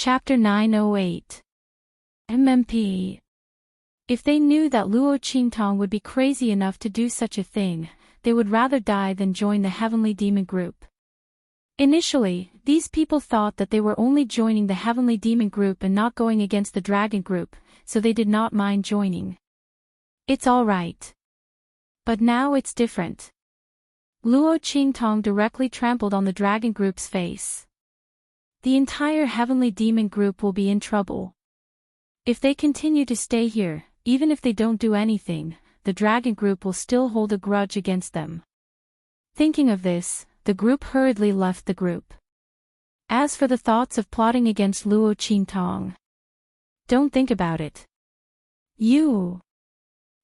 Chapter 908. MMP. If they knew that Luo Qingtong would be crazy enough to do such a thing, they would rather die than join the heavenly demon group. Initially, these people thought that they were only joining the heavenly demon group and not going against the dragon group, so they did not mind joining. It's all right. But now it's different. Luo Qingtong directly trampled on the dragon group's face. The entire heavenly demon group will be in trouble. If they continue to stay here, even if they don't do anything, the dragon group will still hold a grudge against them. Thinking of this, the group hurriedly left the group. As for the thoughts of plotting against Luo Qingtong, don't think about it.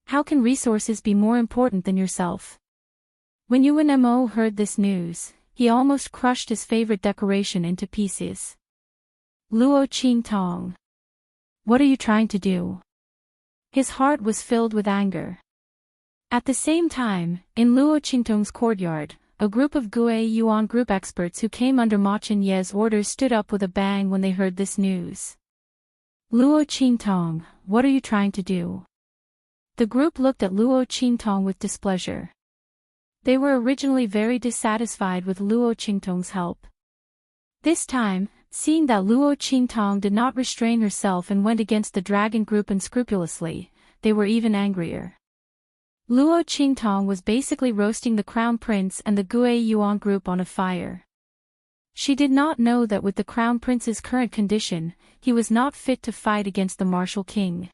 How can resources be more important than yourself? When Yuan Mo heard this news, he almost crushed his favorite decoration into pieces. Luo Qingtong. What are you trying to do? His heart was filled with anger. At the same time, in Luo Qingtong's courtyard, a group of Gue Yuan group experts who came under Ma Chen Ye's orders stood up with a bang when they heard this news. Luo Qingtong, what are you trying to do? The group looked at Luo Qingtong with displeasure. They were originally very dissatisfied with Luo Qingtong's help. This time, seeing that Luo Qingtong did not restrain herself and went against the dragon group unscrupulously, they were even angrier. Luo Qingtong was basically roasting the crown prince and the Gue Yuan group on a fire. She did not know that with the crown prince's current condition, he was not fit to fight against the martial king.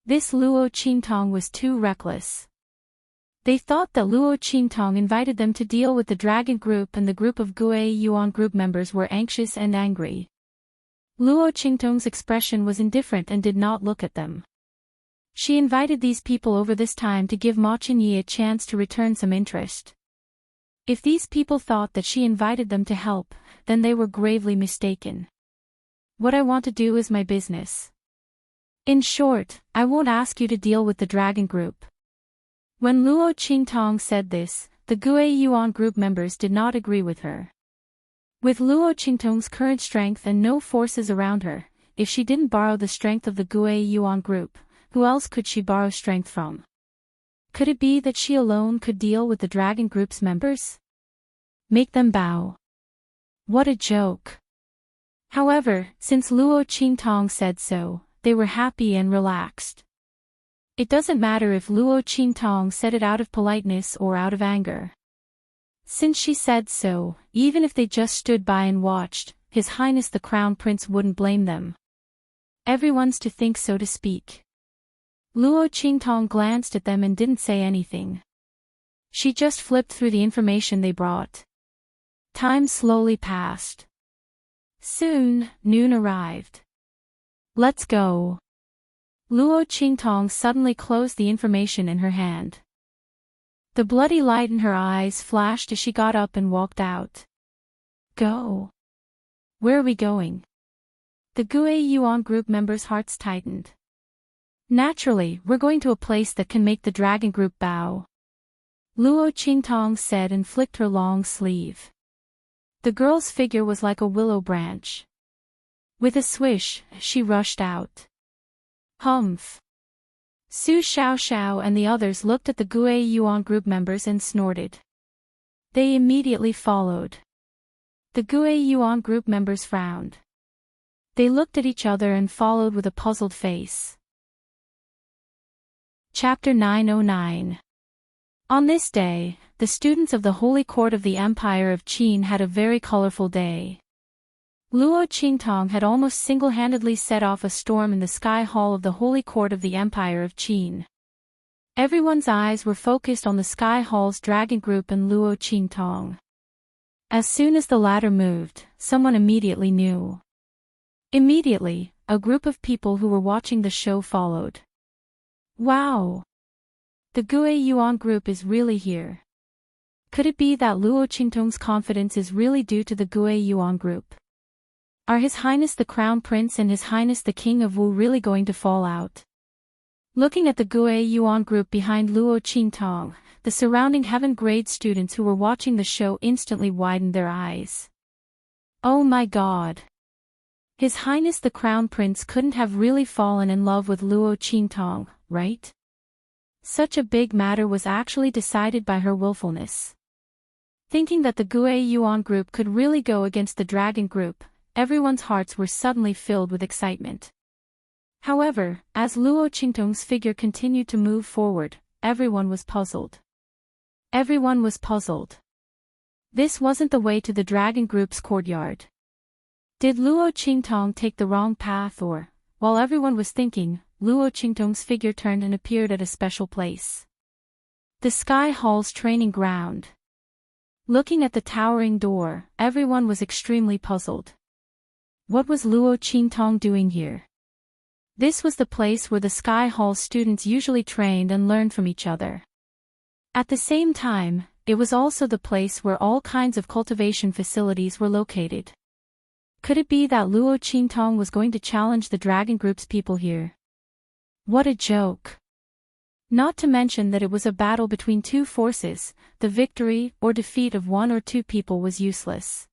This Luo Qingtong was too reckless. They thought that Luo Qingtong invited them to deal with the dragon group, and the group of Gue Yuan group members were anxious and angry. Luo Qingtong's expression was indifferent and did not look at them. She invited these people over this time to give Ma Chenyi a chance to return some interest. If these people thought that she invited them to help, then they were gravely mistaken. What I want to do is my business. In short, I won't ask you to deal with the dragon group. When Luo Qingtong said this, the Gue Yuan group members did not agree with her. With Luo Qingtong's current strength and no forces around her, if she didn't borrow the strength of the Gue Yuan group, who else could she borrow strength from? Could it be that she alone could deal with the dragon group's members? Make them bow. What a joke. However, since Luo Qingtong said so, they were happy and relaxed. It doesn't matter if Luo Qingtong said it out of politeness or out of anger. Since she said so, even if they just stood by and watched, His Highness the Crown Prince wouldn't blame them. Everyone's to think, so to speak. Luo Qingtong glanced at them and didn't say anything. She just flipped through the information they brought. Time slowly passed. Soon, noon arrived. Let's go. Luo Qingtong suddenly closed the information in her hand. The bloody light in her eyes flashed as she got up and walked out. Go. Where are we going? The Gue Yuan group members' hearts tightened. Naturally, we're going to a place that can make the dragon group bow. Luo Qingtong said and flicked her long sleeve. The girl's figure was like a willow branch. With a swish, she rushed out. Humph. Su Xiaoxiao and the others looked at the Gue Yuan group members and snorted. They immediately followed. The Gue Yuan group members frowned. They looked at each other and followed with a puzzled face. Chapter 909. On this day, the students of the Holy Court of the Empire of Qin had a very colorful day. Luo Qingtong had almost single-handedly set off a storm in the Sky Hall of the Holy Court of the Empire of Qin. Everyone's eyes were focused on the Sky Hall's dragon group and Luo Qingtong. As soon as the latter moved, someone immediately knew. Immediately, a group of people who were watching the show followed. Wow! The Gue Yuan group is really here. Could it be that Luo Qingtong's confidence is really due to the Gue Yuan group? Are His Highness the Crown Prince and His Highness the King of Wu really going to fall out? Looking at the Gue Yuan group behind Luo Qingtong, the surrounding heaven-grade students who were watching the show instantly widened their eyes. Oh my God! His Highness the Crown Prince couldn't have really fallen in love with Luo Qingtong, right? Such a big matter was actually decided by her willfulness. Thinking that the Gue Yuan group could really go against the dragon group, everyone's hearts were suddenly filled with excitement. However, as Luo Qingtong's figure continued to move forward, everyone was puzzled. Everyone was puzzled. This wasn't the way to the dragon group's courtyard. Did Luo Qingtong take the wrong path or, while everyone was thinking, Luo Qingtong's figure turned and appeared at a special place? The Sky Hall's training ground. Looking at the towering door, everyone was extremely puzzled. What was Luo Qingtong doing here? This was the place where the Sky Hall students usually trained and learned from each other. At the same time, it was also the place where all kinds of cultivation facilities were located. Could it be that Luo Qingtong was going to challenge the dragon group's people here? What a joke! Not to mention that it was a battle between two forces, the victory or defeat of one or two people was useless.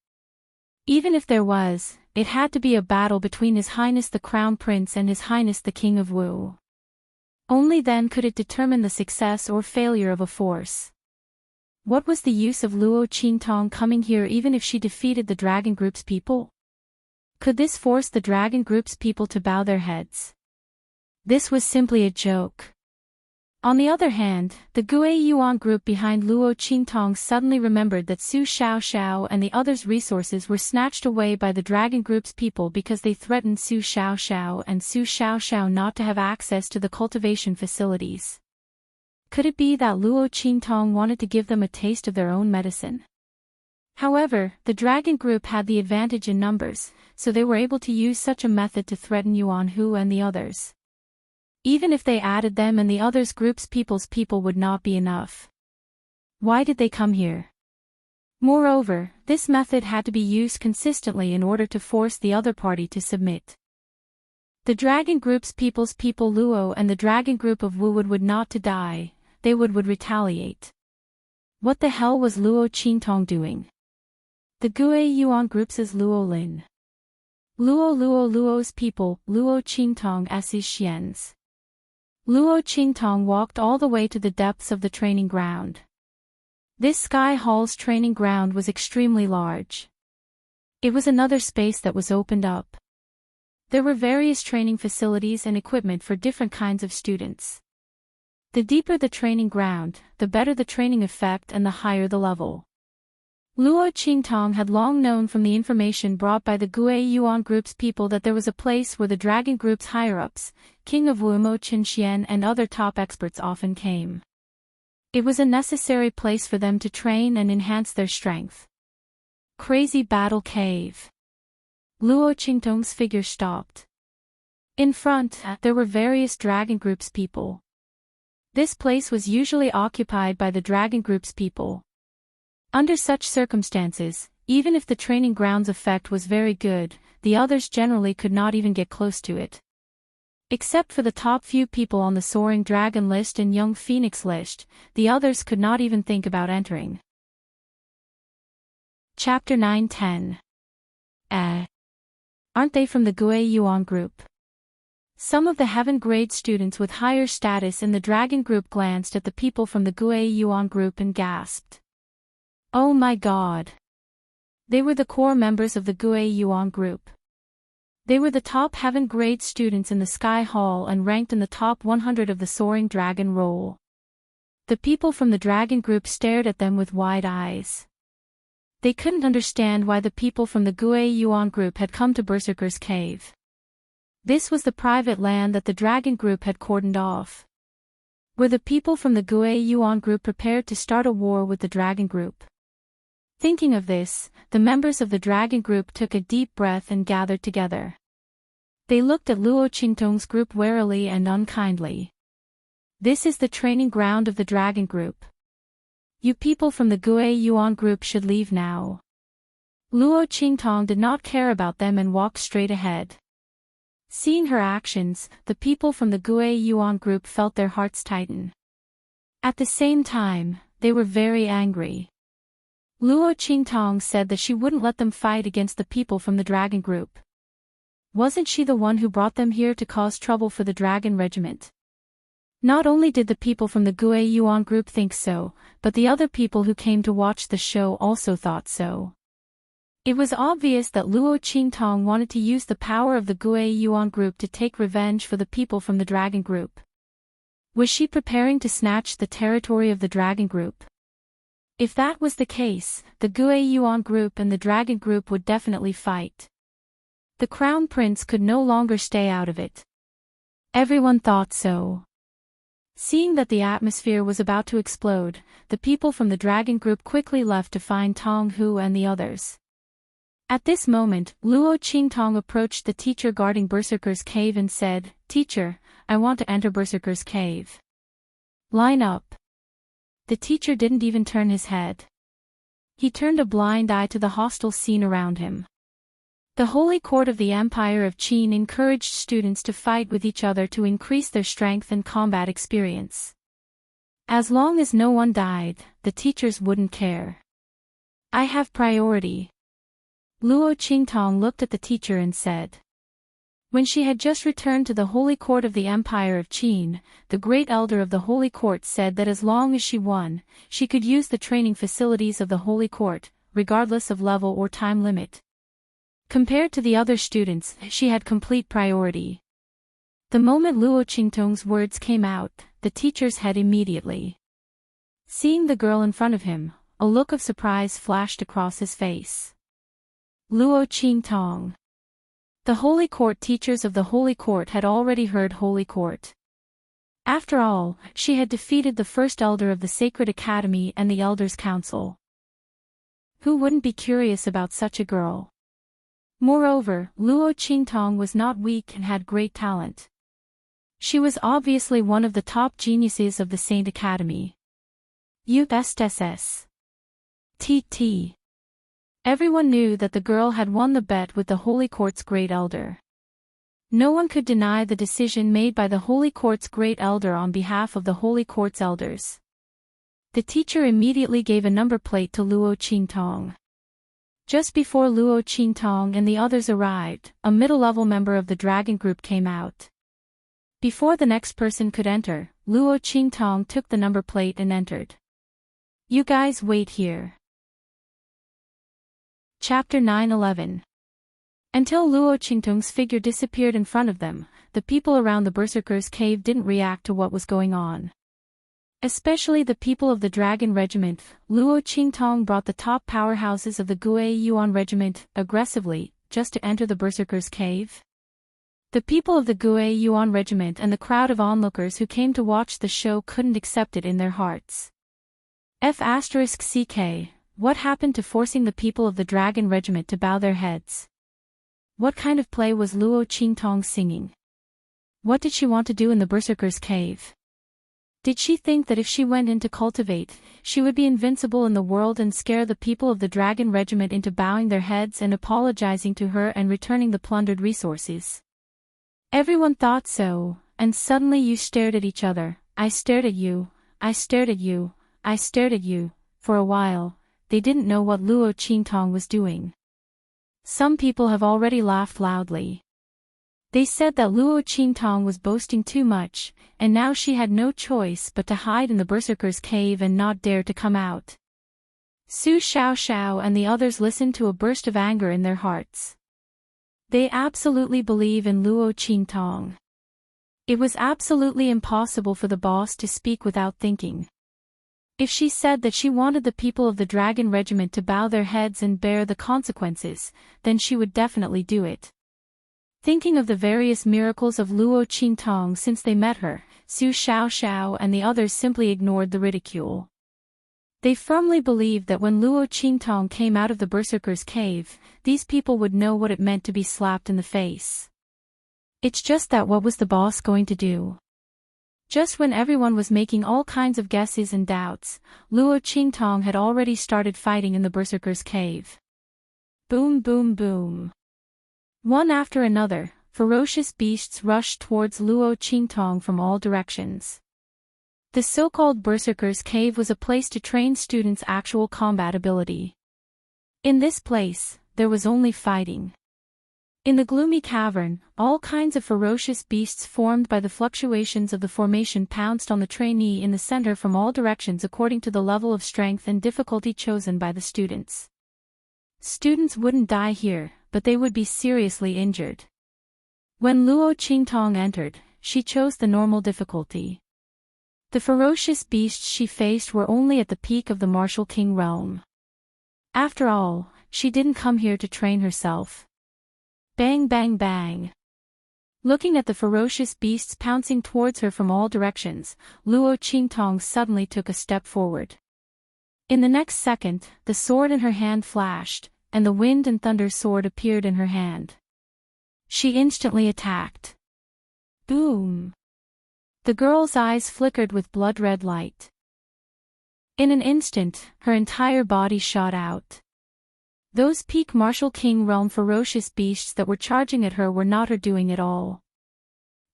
Even if there was, it had to be a battle between His Highness the Crown Prince and His Highness the King of Wu. Only then could it determine the success or failure of a force. What was the use of Luo Qingtong coming here even if she defeated the dragon group's people? Could this force the dragon group's people to bow their heads? This was simply a joke. On the other hand, the Gue Yuan group behind Luo Qingtong suddenly remembered that Su Xiaoxiao and the others' resources were snatched away by the dragon group's people because they threatened Su Xiaoxiao and Su Xiaoxiao not to have access to the cultivation facilities. Could it be that Luo Qingtong wanted to give them a taste of their own medicine? However, the dragon group had the advantage in numbers, so they were able to use such a method to threaten Yuan Hu and the others. Even if they added them and the others' group's people's people would not be enough. Why did they come here? Moreover, this method had to be used consistently in order to force the other party to submit. The dragon group's people's people Luo and the dragon group of Wu would not to die, they would retaliate. What the hell was Luo Qingtong doing? The Gue Yuan group's Luo Lin. Luo's people, Luo Qingtong as his xians. Luo Qingtong walked all the way to the depths of the training ground. This Sky Hall's training ground was extremely large. It was another space that was opened up. There were various training facilities and equipment for different kinds of students. The deeper the training ground, the better the training effect and the higher the level. Luo Qingtong had long known from the information brought by the Gue Yuan group's people that there was a place where the dragon group's higher-ups, King of Wu Mo Qinxian and other top experts often came. It was a necessary place for them to train and enhance their strength. Crazy Battle Cave. Luo Qingtong's figure stopped. In front, there were various dragon group's people. This place was usually occupied by the dragon group's people. Under such circumstances, even if the training ground's effect was very good, the others generally could not even get close to it. Except for the top few people on the Soaring Dragon list and Young Phoenix list, the others could not even think about entering. Chapter 9-10. Aren't they from the Gue Yuan group? Some of the heaven grade students with higher status in the dragon group glanced at the people from the Gue Yuan group and gasped. Oh my god! They were the core members of the Gue Yuan group. They were the top heaven grade students in the Sky Hall and ranked in the top 100 of the Soaring Dragon roll. The people from the dragon group stared at them with wide eyes. They couldn't understand why the people from the Gue Yuan group had come to Berserker's Cave. This was the private land that the dragon group had cordoned off. Were the people from the Gue Yuan group prepared to start a war with the dragon group? Thinking of this, the members of the dragon group took a deep breath and gathered together. They looked at Luo Qingtong's group warily and unkindly. This is the training ground of the dragon group. You people from the Gue Yuan group should leave now. Luo Qingtong did not care about them and walked straight ahead. Seeing her actions, the people from the Gue Yuan group felt their hearts tighten. At the same time, they were very angry. Luo Qingtong said that she wouldn't let them fight against the people from the dragon group. Wasn't she the one who brought them here to cause trouble for the dragon regiment? Not only did the people from the Gue Yuan group think so, but the other people who came to watch the show also thought so. It was obvious that Luo Qingtong wanted to use the power of the Gue Yuan group to take revenge for the people from the dragon group. Was she preparing to snatch the territory of the dragon group? If that was the case, the Gue Yuan group and the dragon group would definitely fight. The crown prince could no longer stay out of it. Everyone thought so. Seeing that the atmosphere was about to explode, the people from the dragon group quickly left to find Tong Hu and the others. At this moment, Luo Qingtong approached the teacher guarding Berserker's cave and said, "Teacher, I want to enter Berserker's cave." "Line up." The teacher didn't even turn his head. He turned a blind eye to the hostile scene around him. The Holy Court of the Empire of Qin encouraged students to fight with each other to increase their strength and combat experience. As long as no one died, the teachers wouldn't care. "I have priority." Luo Qingtong looked at the teacher and said. When she had just returned to the Holy Court of the Empire of Qin, the Great Elder of the Holy Court said that as long as she won, she could use the training facilities of the Holy Court, regardless of level or time limit. Compared to the other students, she had complete priority. The moment Luo Qingtong's words came out, the teacher's head immediately. Seeing the girl in front of him, a look of surprise flashed across his face. Luo Qingtong. The Holy Court teachers of the Holy Court had already heard Holy Court. After all, she had defeated the first elder of the Sacred Academy and the Elders' Council. Who wouldn't be curious about such a girl? Moreover, Luo Qingtong was not weak and had great talent. She was obviously one of the top geniuses of the Saint Academy. USSS. TT. Everyone knew that the girl had won the bet with the Holy Court's Great Elder. No one could deny the decision made by the Holy Court's Great Elder on behalf of the Holy Court's elders. The teacher immediately gave a number plate to Luo Qingtong. Just before Luo Qingtong and the others arrived, a middle-level member of the dragon group came out. Before the next person could enter, Luo Qingtong took the number plate and entered. "You guys wait here." Chapter 9-11. Until Luo Qingtong's figure disappeared in front of them, the people around the Berserker's cave didn't react to what was going on. Especially the people of the Dragon Regiment. Luo Qingtong brought the top powerhouses of the Gue Yuan Regiment, aggressively, just to enter the Berserker's cave. The people of the Gue Yuan Regiment and the crowd of onlookers who came to watch the show couldn't accept it in their hearts. F***CK. What happened to forcing the people of the Dragon Regiment to bow their heads? What kind of play was Luo Qingtong singing? What did she want to do in the Berserker's cave? Did she think that if she went in to cultivate, she would be invincible in the world and scare the people of the Dragon Regiment into bowing their heads and apologizing to her and returning the plundered resources? Everyone thought so, and suddenly you stared at each other. I stared at you, I stared at you, I stared at you. For a while, they didn't know what Luo Qingtong was doing. Some people have already laughed loudly. They said that Luo Qingtong was boasting too much, and now she had no choice but to hide in the Berserker's cave and not dare to come out. Su Xiaoxiao and the others listened to a burst of anger in their hearts. They absolutely believe in Luo Qingtong. It was absolutely impossible for the boss to speak without thinking. If she said that she wanted the people of the Dragon Regiment to bow their heads and bear the consequences, then she would definitely do it. Thinking of the various miracles of Luo Qingtong since they met her, Su Xiaoxiao and the others simply ignored the ridicule. They firmly believed that when Luo Qingtong came out of the Berserker's cave, these people would know what it meant to be slapped in the face. It's just that what was the boss going to do? Just when everyone was making all kinds of guesses and doubts, Luo Qingtong had already started fighting in the Berserker's cave. Boom boom boom. One after another, ferocious beasts rushed towards Luo Qingtong from all directions. The so-called Berserker's cave was a place to train students' actual combat ability. In this place, there was only fighting. In the gloomy cavern, all kinds of ferocious beasts formed by the fluctuations of the formation pounced on the trainee in the center from all directions according to the level of strength and difficulty chosen by the students. Students wouldn't die here, but they would be seriously injured. When Luo Qingtong entered, she chose the normal difficulty. The ferocious beasts she faced were only at the peak of the martial king realm. After all, she didn't come here to train herself. Bang bang bang. Looking at the ferocious beasts pouncing towards her from all directions, Luo Qingtong suddenly took a step forward. In the next second, the sword in her hand flashed, and the wind and thunder sword appeared in her hand. She instantly attacked. Boom! The girl's eyes flickered with blood-red light. In an instant, her entire body shot out. Those peak martial king realm ferocious beasts that were charging at her were not her doing at all.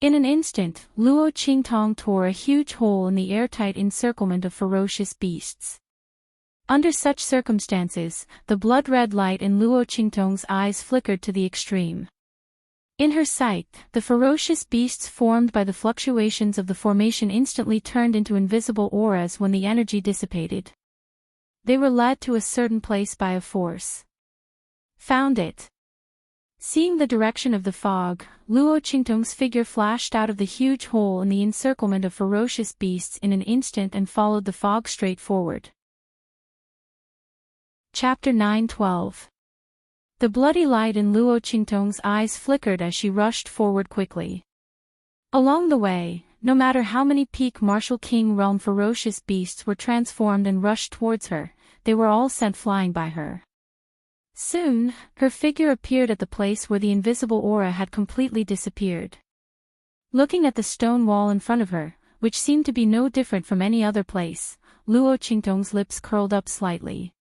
In an instant, Luo Qingtong tore a huge hole in the airtight encirclement of ferocious beasts. Under such circumstances, the blood-red light in Luo Qingtong's eyes flickered to the extreme. In her sight, the ferocious beasts formed by the fluctuations of the formation instantly turned into invisible auras when the energy dissipated. They were led to a certain place by a force. Found it. Seeing the direction of the fog, Luo Qingtong's figure flashed out of the huge hole in the encirclement of ferocious beasts in an instant and followed the fog straight forward. Chapter 9:12. The bloody light in Luo Qingtong's eyes flickered as she rushed forward quickly. Along the way, no matter how many peak martial king realm ferocious beasts were transformed and rushed towards her, they were all sent flying by her. Soon, her figure appeared at the place where the invisible aura had completely disappeared. Looking at the stone wall in front of her, which seemed to be no different from any other place, Luo Qingtong's lips curled up slightly.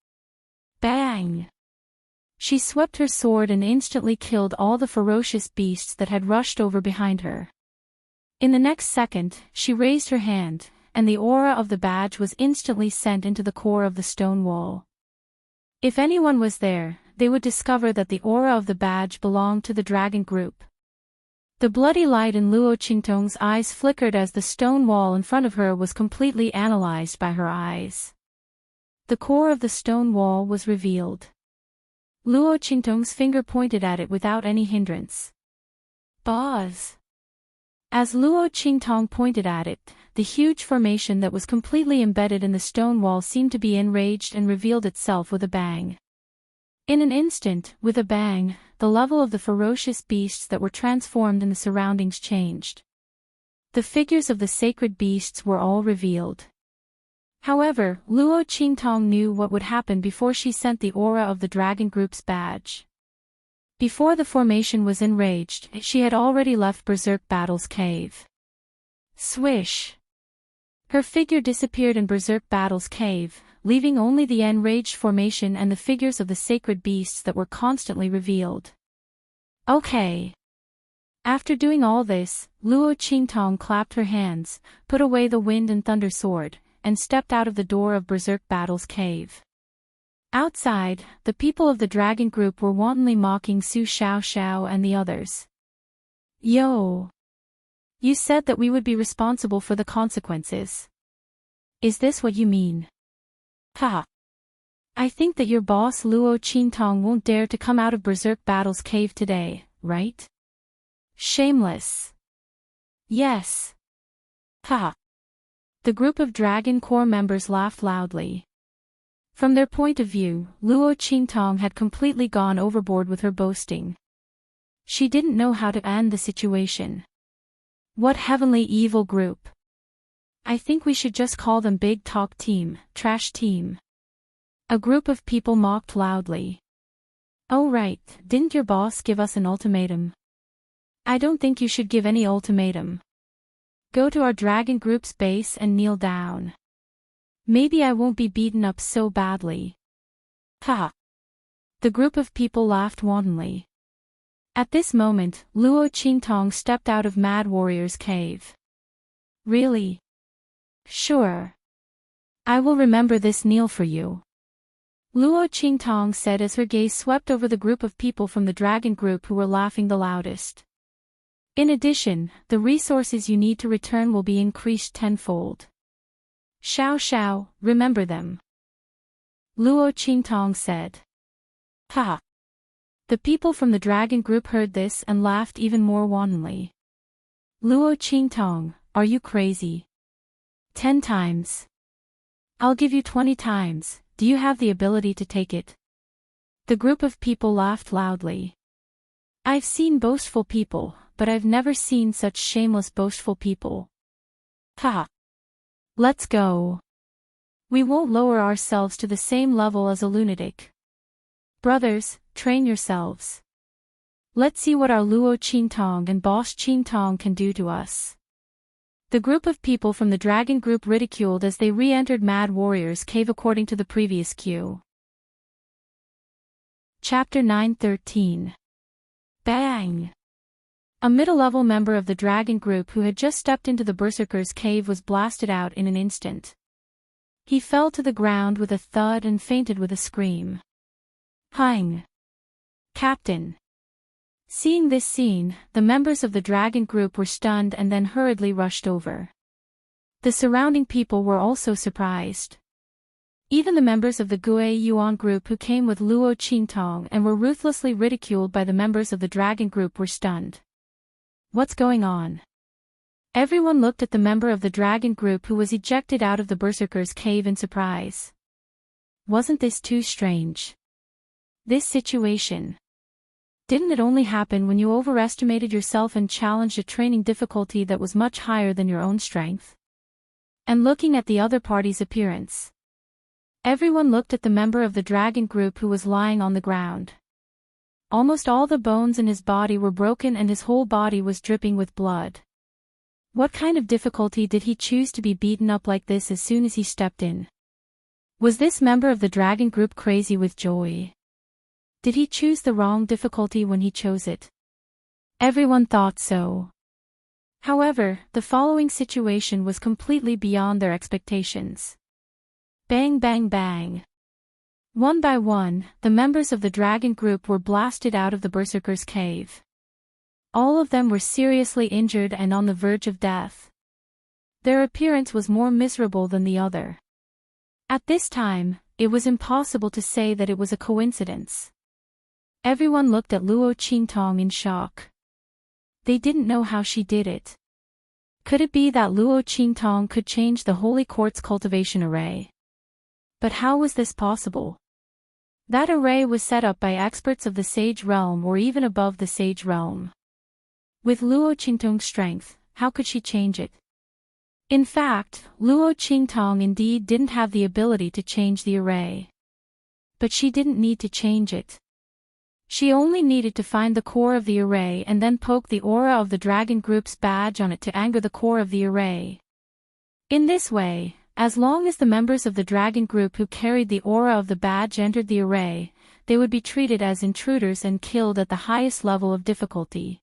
Bang! She swept her sword and instantly killed all the ferocious beasts that had rushed over behind her. In the next second, she raised her hand, and the aura of the badge was instantly sent into the core of the stone wall. If anyone was there, they would discover that the aura of the badge belonged to the dragon group. The bloody light in Luo Qingtong's eyes flickered as the stone wall in front of her was completely analyzed by her eyes. The core of the stone wall was revealed. Luo Qingtong's finger pointed at it without any hindrance. Buzz! As Luo Qingtong pointed at it, the huge formation that was completely embedded in the stone wall seemed to be enraged and revealed itself with a bang. In an instant, with a bang, the level of the ferocious beasts that were transformed in the surroundings changed. The figures of the sacred beasts were all revealed. However, Luo Qingtong knew what would happen before she sent the aura of the dragon group's badge. Before the formation was enraged, she had already left Berserk Battle's cave. Swish! Her figure disappeared in Berserk Battle's cave, leaving only the enraged formation and the figures of the sacred beasts that were constantly revealed. Okay. After doing all this, Luo Qingtong clapped her hands, put away the wind and thunder sword, and stepped out of the door of Berserk Battle's cave. Outside, the people of the dragon group were wantonly mocking Su Xiao and the others. Yo! You said that we would be responsible for the consequences. Is this what you mean? Ha! I think that your boss Luo Qingtong won't dare to come out of Berserk Battle's cave today, right? Shameless. Yes. Ha! The group of Dragon Corps members laughed loudly. From their point of view, Luo Qingtong had completely gone overboard with her boasting. She didn't know how to end the situation. What heavenly evil group! I think we should just call them Big Talk Team, Trash Team. A group of people mocked loudly. Oh right, didn't your boss give us an ultimatum? I don't think you should give any ultimatum. Go to our dragon group's base and kneel down. Maybe I won't be beaten up so badly. Ha! The group of people laughed wantonly. At this moment, Luo Qingtong stepped out of Mad Warrior's cave. Really? Sure. I will remember this kneel for you. Luo Qingtong said as her gaze swept over the group of people from the dragon group who were laughing the loudest. In addition, the resources you need to return will be increased tenfold. Xiao, remember them. Luo Qingtong said. Ha! The people from the dragon group heard this and laughed even more wantonly. Luo Qingtong, are you crazy? 10 times. I'll give you 20 times, do you have the ability to take it? The group of people laughed loudly. I've seen boastful people, but I've never seen such shameless boastful people. Ha! Let's go. We won't lower ourselves to the same level as a lunatic. Brothers, train yourselves. Let's see what our Luo Qingtong and boss Qingtong can do to us. The group of people from the dragon group ridiculed as they re-entered Mad Warrior's cave according to the previous cue. Chapter 9:13. Bang! A middle-level member of the dragon group who had just stepped into the berserker's cave was blasted out in an instant. He fell to the ground with a thud and fainted with a scream. Hang! Captain! Seeing this scene, the members of the dragon group were stunned and then hurriedly rushed over. The surrounding people were also surprised. Even the members of the Gue Yuan group who came with Luo Qingtong and were ruthlessly ridiculed by the members of the dragon group were stunned. What's going on? Everyone looked at the member of the dragon group who was ejected out of the berserker's cave in surprise. Wasn't this too strange? This situation. Didn't it only happen when you overestimated yourself and challenged a training difficulty that was much higher than your own strength? And looking at the other party's appearance. Everyone looked at the member of the dragon group who was lying on the ground. Almost all the bones in his body were broken and his whole body was dripping with blood. What kind of difficulty did he choose to be beaten up like this as soon as he stepped in? Was this member of the dragon group crazy with joy? Did he choose the wrong difficulty when he chose it? Everyone thought so. However, the following situation was completely beyond their expectations. Bang bang bang. One by one, the members of the dragon group were blasted out of the berserker's cave. All of them were seriously injured and on the verge of death. Their appearance was more miserable than the other. At this time, it was impossible to say that it was a coincidence. Everyone looked at Luo Qingtong in shock. They didn't know how she did it. Could it be that Luo Qingtong could change the Holy Quartz cultivation array? But how was this possible? That array was set up by experts of the Sage Realm or even above the Sage Realm. With Luo Qingtong's strength, how could she change it? In fact, Luo Qingtong indeed didn't have the ability to change the array. But she didn't need to change it. She only needed to find the core of the array and then poke the aura of the dragon group's badge on it to anger the core of the array. In this way, as long as the members of the dragon group who carried the aura of the badge entered the array, they would be treated as intruders and killed at the highest level of difficulty.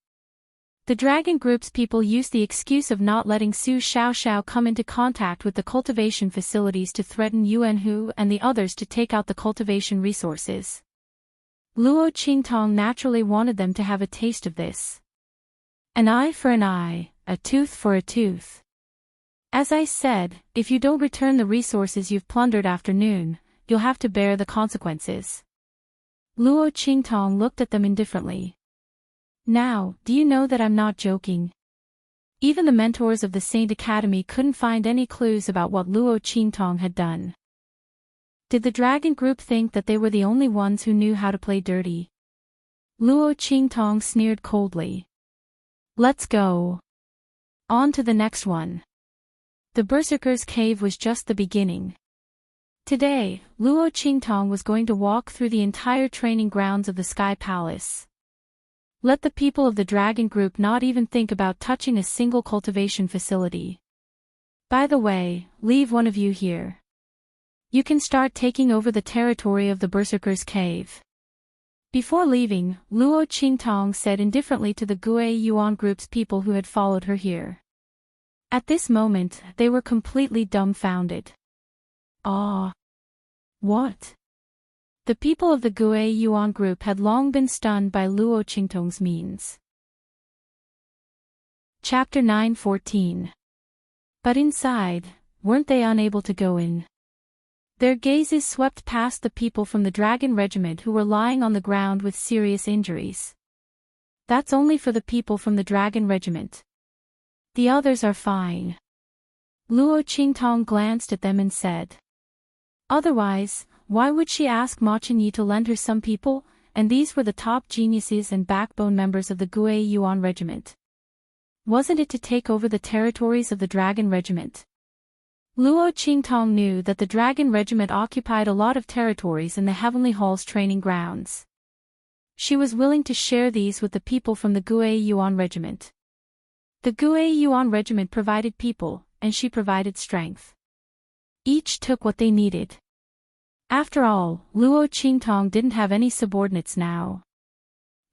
The dragon group's people used the excuse of not letting Su Xiaoxiao come into contact with the cultivation facilities to threaten Yuan Hu and the others to take out the cultivation resources. Luo Qingtong naturally wanted them to have a taste of this. An eye for an eye, a tooth for a tooth. As I said, if you don't return the resources you've plundered after noon, you'll have to bear the consequences. Luo Qingtong looked at them indifferently. Now, do you know that I'm not joking? Even the mentors of the Saint Academy couldn't find any clues about what Luo Qingtong had done. Did the dragon group think that they were the only ones who knew how to play dirty? Luo Qingtong sneered coldly. Let's go. On to the next one. The berserker's cave was just the beginning. Today, Luo Qingtong was going to walk through the entire training grounds of the Sky Palace. Let the people of the dragon group not even think about touching a single cultivation facility. By the way, leave one of you here. You can start taking over the territory of the berserker's cave. Before leaving, Luo Qingtong said indifferently to the Gue Yuan group's people who had followed her here. At this moment, they were completely dumbfounded. Ah! What? The people of the Gue Yuan group had long been stunned by Luo Qingtong's means. Chapter 9:14. But inside, weren't they unable to go in? Their gazes swept past the people from the Dragon Regiment who were lying on the ground with serious injuries. That's only for the people from the Dragon Regiment. The others are fine. Luo Qingtong glanced at them and said. Otherwise, why would she ask Ma Chenyi to lend her some people, and these were the top geniuses and backbone members of the Gue Yuan Regiment. Wasn't it to take over the territories of the Dragon Regiment? Luo Qingtong knew that the Dragon Regiment occupied a lot of territories in the Heavenly Hall's training grounds. She was willing to share these with the people from the Gue Yuan Regiment. The Gue Yuan Regiment provided people, and she provided strength. Each took what they needed. After all, Luo Qingtong didn't have any subordinates now.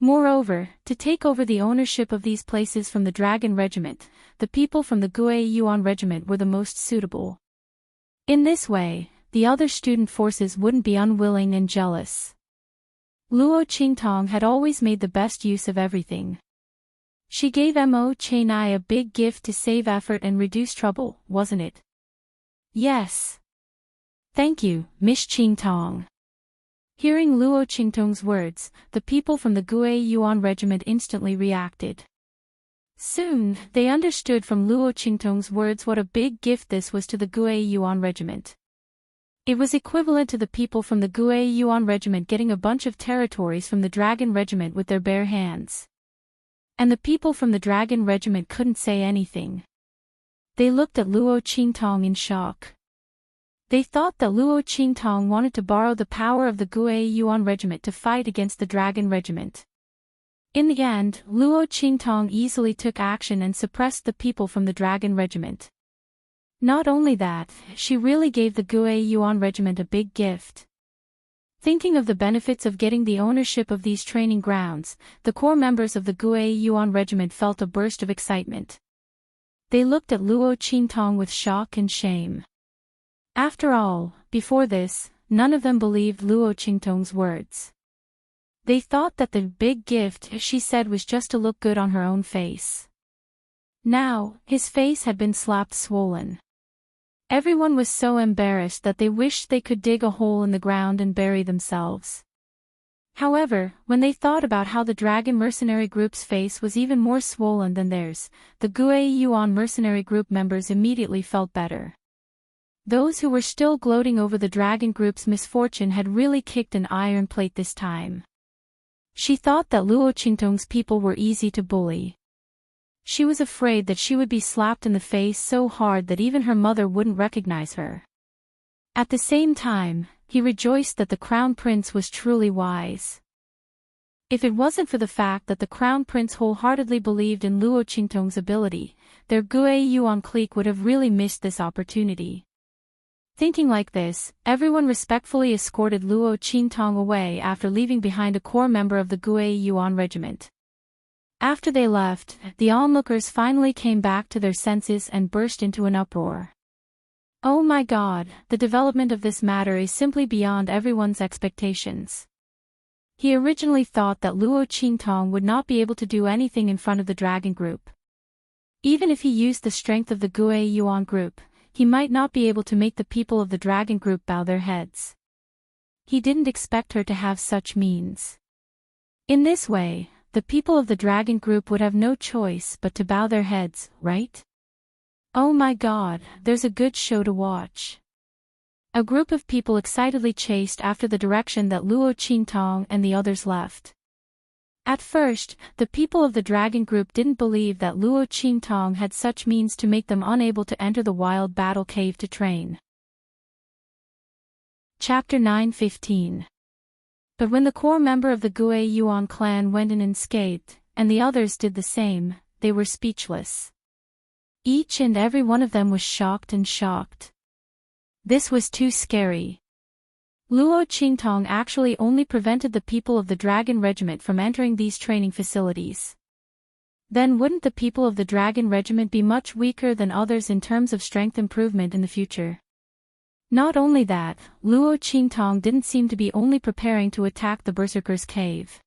Moreover, to take over the ownership of these places from the Dragon Regiment, the people from the Gue Yuan Regiment were the most suitable. In this way, the other student forces wouldn't be unwilling and jealous. Luo Qingtong had always made the best use of everything. She gave Mo Chenyi a big gift to save effort and reduce trouble, wasn't it? Yes. Thank you, Miss Qingtong. Hearing Luo Qingtong's words, the people from the Gue Yuan Regiment instantly reacted. Soon, they understood from Luo Qingtong's words what a big gift this was to the Gue Yuan Regiment. It was equivalent to the people from the Gue Yuan Regiment getting a bunch of territories from the Dragon Regiment with their bare hands. And the people from the Dragon Regiment couldn't say anything. They looked at Luo Qingtong in shock. They thought that Luo Qingtong wanted to borrow the power of the Gue Yuan Regiment to fight against the Dragon Regiment. In the end, Luo Qingtong easily took action and suppressed the people from the Dragon Regiment. Not only that, she really gave the Gue Yuan Regiment a big gift. Thinking of the benefits of getting the ownership of these training grounds, the core members of the Gue Yuan Regiment felt a burst of excitement. They looked at Luo Qingtong with shock and shame. After all, before this, none of them believed Luo Qingtong's words. They thought that the big gift she said was just to look good on her own face. Now, his face had been slapped swollen. Everyone was so embarrassed that they wished they could dig a hole in the ground and bury themselves. However, when they thought about how the Dragon Mercenary Group's face was even more swollen than theirs, the Gue Yuan Mercenary Group members immediately felt better. Those who were still gloating over the Dragon Group's misfortune had really kicked an iron plate this time. She thought that Luo Qingtong's people were easy to bully. She was afraid that she would be slapped in the face so hard that even her mother wouldn't recognize her. At the same time, he rejoiced that the Crown Prince was truly wise. If it wasn't for the fact that the Crown Prince wholeheartedly believed in Luo Qingtong's ability, their Gue Yuan clique would have really missed this opportunity. Thinking like this, everyone respectfully escorted Luo Qingtong away after leaving behind a core member of the Gue Yuan Regiment. After they left, the onlookers finally came back to their senses and burst into an uproar. Oh my God, the development of this matter is simply beyond everyone's expectations. He originally thought that Luo Qingtong would not be able to do anything in front of the Dragon Group. Even if he used the strength of the Gue Yuan Group, he might not be able to make the people of the Dragon Group bow their heads. He didn't expect her to have such means. In this way, the people of the Dragon Group would have no choice but to bow their heads, right? Oh my God, there's a good show to watch. A group of people excitedly chased after the direction that Luo Qingtong and the others left. At first, the people of the Dragon Group didn't believe that Luo Qingtong had such means to make them unable to enter the wild battle cave to train. Chapter 9:15. But when the core member of the Gue Yuan clan went in unscathed, and the others did the same, they were speechless. Each and every one of them was shocked. This was too scary. Luo Qingtong actually only prevented the people of the Dragon Regiment from entering these training facilities. Then wouldn't the people of the Dragon Regiment be much weaker than others in terms of strength improvement in the future? Not only that, Luo Qingtong didn't seem to be only preparing to attack the Berserker's cave.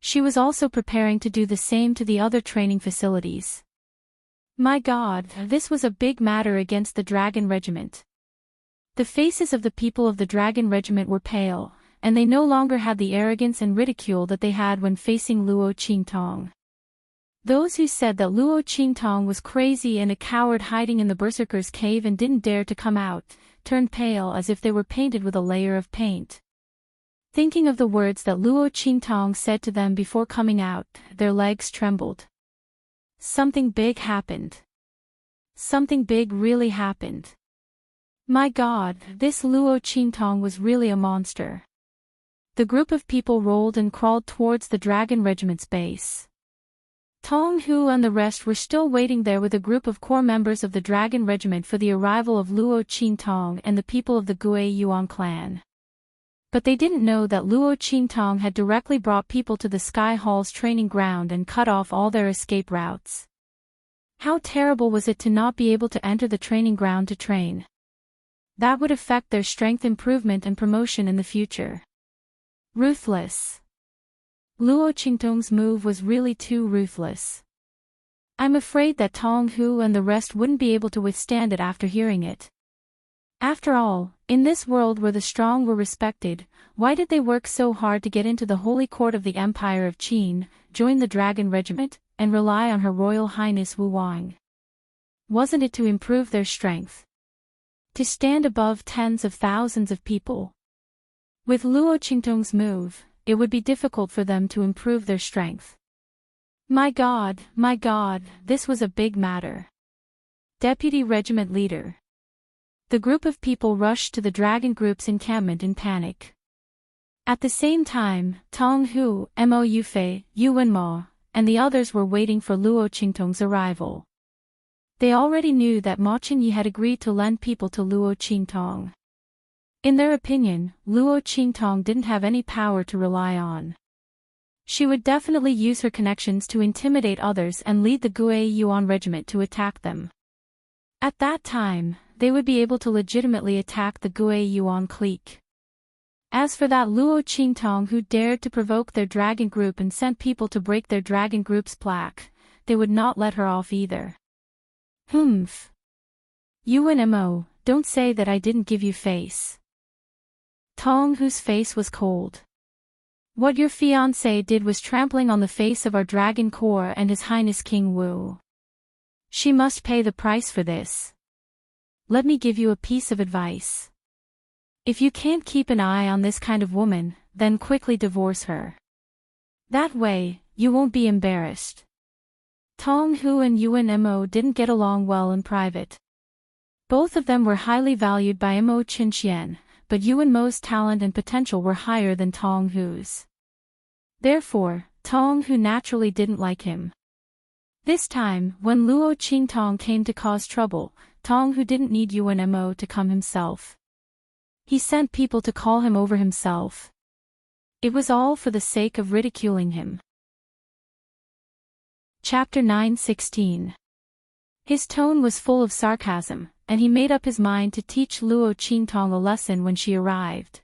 She was also preparing to do the same to the other training facilities. My God, this was a big matter against the Dragon Regiment. The faces of the people of the Dragon Regiment were pale, and they no longer had the arrogance and ridicule that they had when facing Luo Qingtong. Those who said that Luo Qingtong was crazy and a coward hiding in the Berserker's cave and didn't dare to come out, turned pale as if they were painted with a layer of paint. Thinking of the words that Luo Qingtong said to them before coming out, their legs trembled. Something big happened. Something big really happened. My God, this Luo Qingtong was really a monster. The group of people rolled and crawled towards the Dragon Regiment's base. Tong Hu and the rest were still waiting there with a group of core members of the Dragon Regiment for the arrival of Luo Qingtong and the people of the Gui Yuan clan. But they didn't know that Luo Qingtong had directly brought people to the Sky Hall's training ground and cut off all their escape routes. How terrible was it to not be able to enter the training ground to train? That would affect their strength improvement and promotion in the future. Ruthless. Luo Qingtong's move was really too ruthless. I'm afraid that Tong Hu and the rest wouldn't be able to withstand it after hearing it. After all, in this world where the strong were respected, why did they work so hard to get into the holy court of the Empire of Qin, join the Dragon Regiment, and rely on Her Royal Highness Wu Wang? Wasn't it to improve their strength? To stand above tens of thousands of people? With Luo Qingtong's move, it would be difficult for them to improve their strength. My God, this was a big matter. Deputy Regiment Leader. The group of people rushed to the Dragon Group's encampment in panic. At the same time, Tong Hu, Mo Yufei, Yu Wenmo, and the others were waiting for Luo Qingtong's arrival. They already knew that Ma Qingyi had agreed to lend people to Luo Qingtong. In their opinion, Luo Qingtong didn't have any power to rely on. She would definitely use her connections to intimidate others and lead the Gui Yuan regiment to attack them. At that time, they would be able to legitimately attack the Gui Yuan clique. As for that Luo Qingtong who dared to provoke their dragon group and sent people to break their dragon group's plaque, they would not let her off either. Humph. You and Mo, don't say that I didn't give you face. Tong Hu's face was cold. What your fiancé did was trampling on the face of our dragon core and His Highness King Wu. She must pay the price for this. Let me give you a piece of advice. If you can't keep an eye on this kind of woman, then quickly divorce her. That way, you won't be embarrassed. Tong Hu and Yuan Mo didn't get along well in private. Both of them were highly valued by Mo Qinxian, but Yuan Mo's talent and potential were higher than Tong Hu's. Therefore, Tong Hu naturally didn't like him. This time, when Luo Qingtong came to cause trouble, Tong Hu didn't need Yuan Mo to come himself. He sent people to call him over himself. It was all for the sake of ridiculing him. Chapter 9:16. His tone was full of sarcasm, and he made up his mind to teach Luo Qingtong a lesson when she arrived.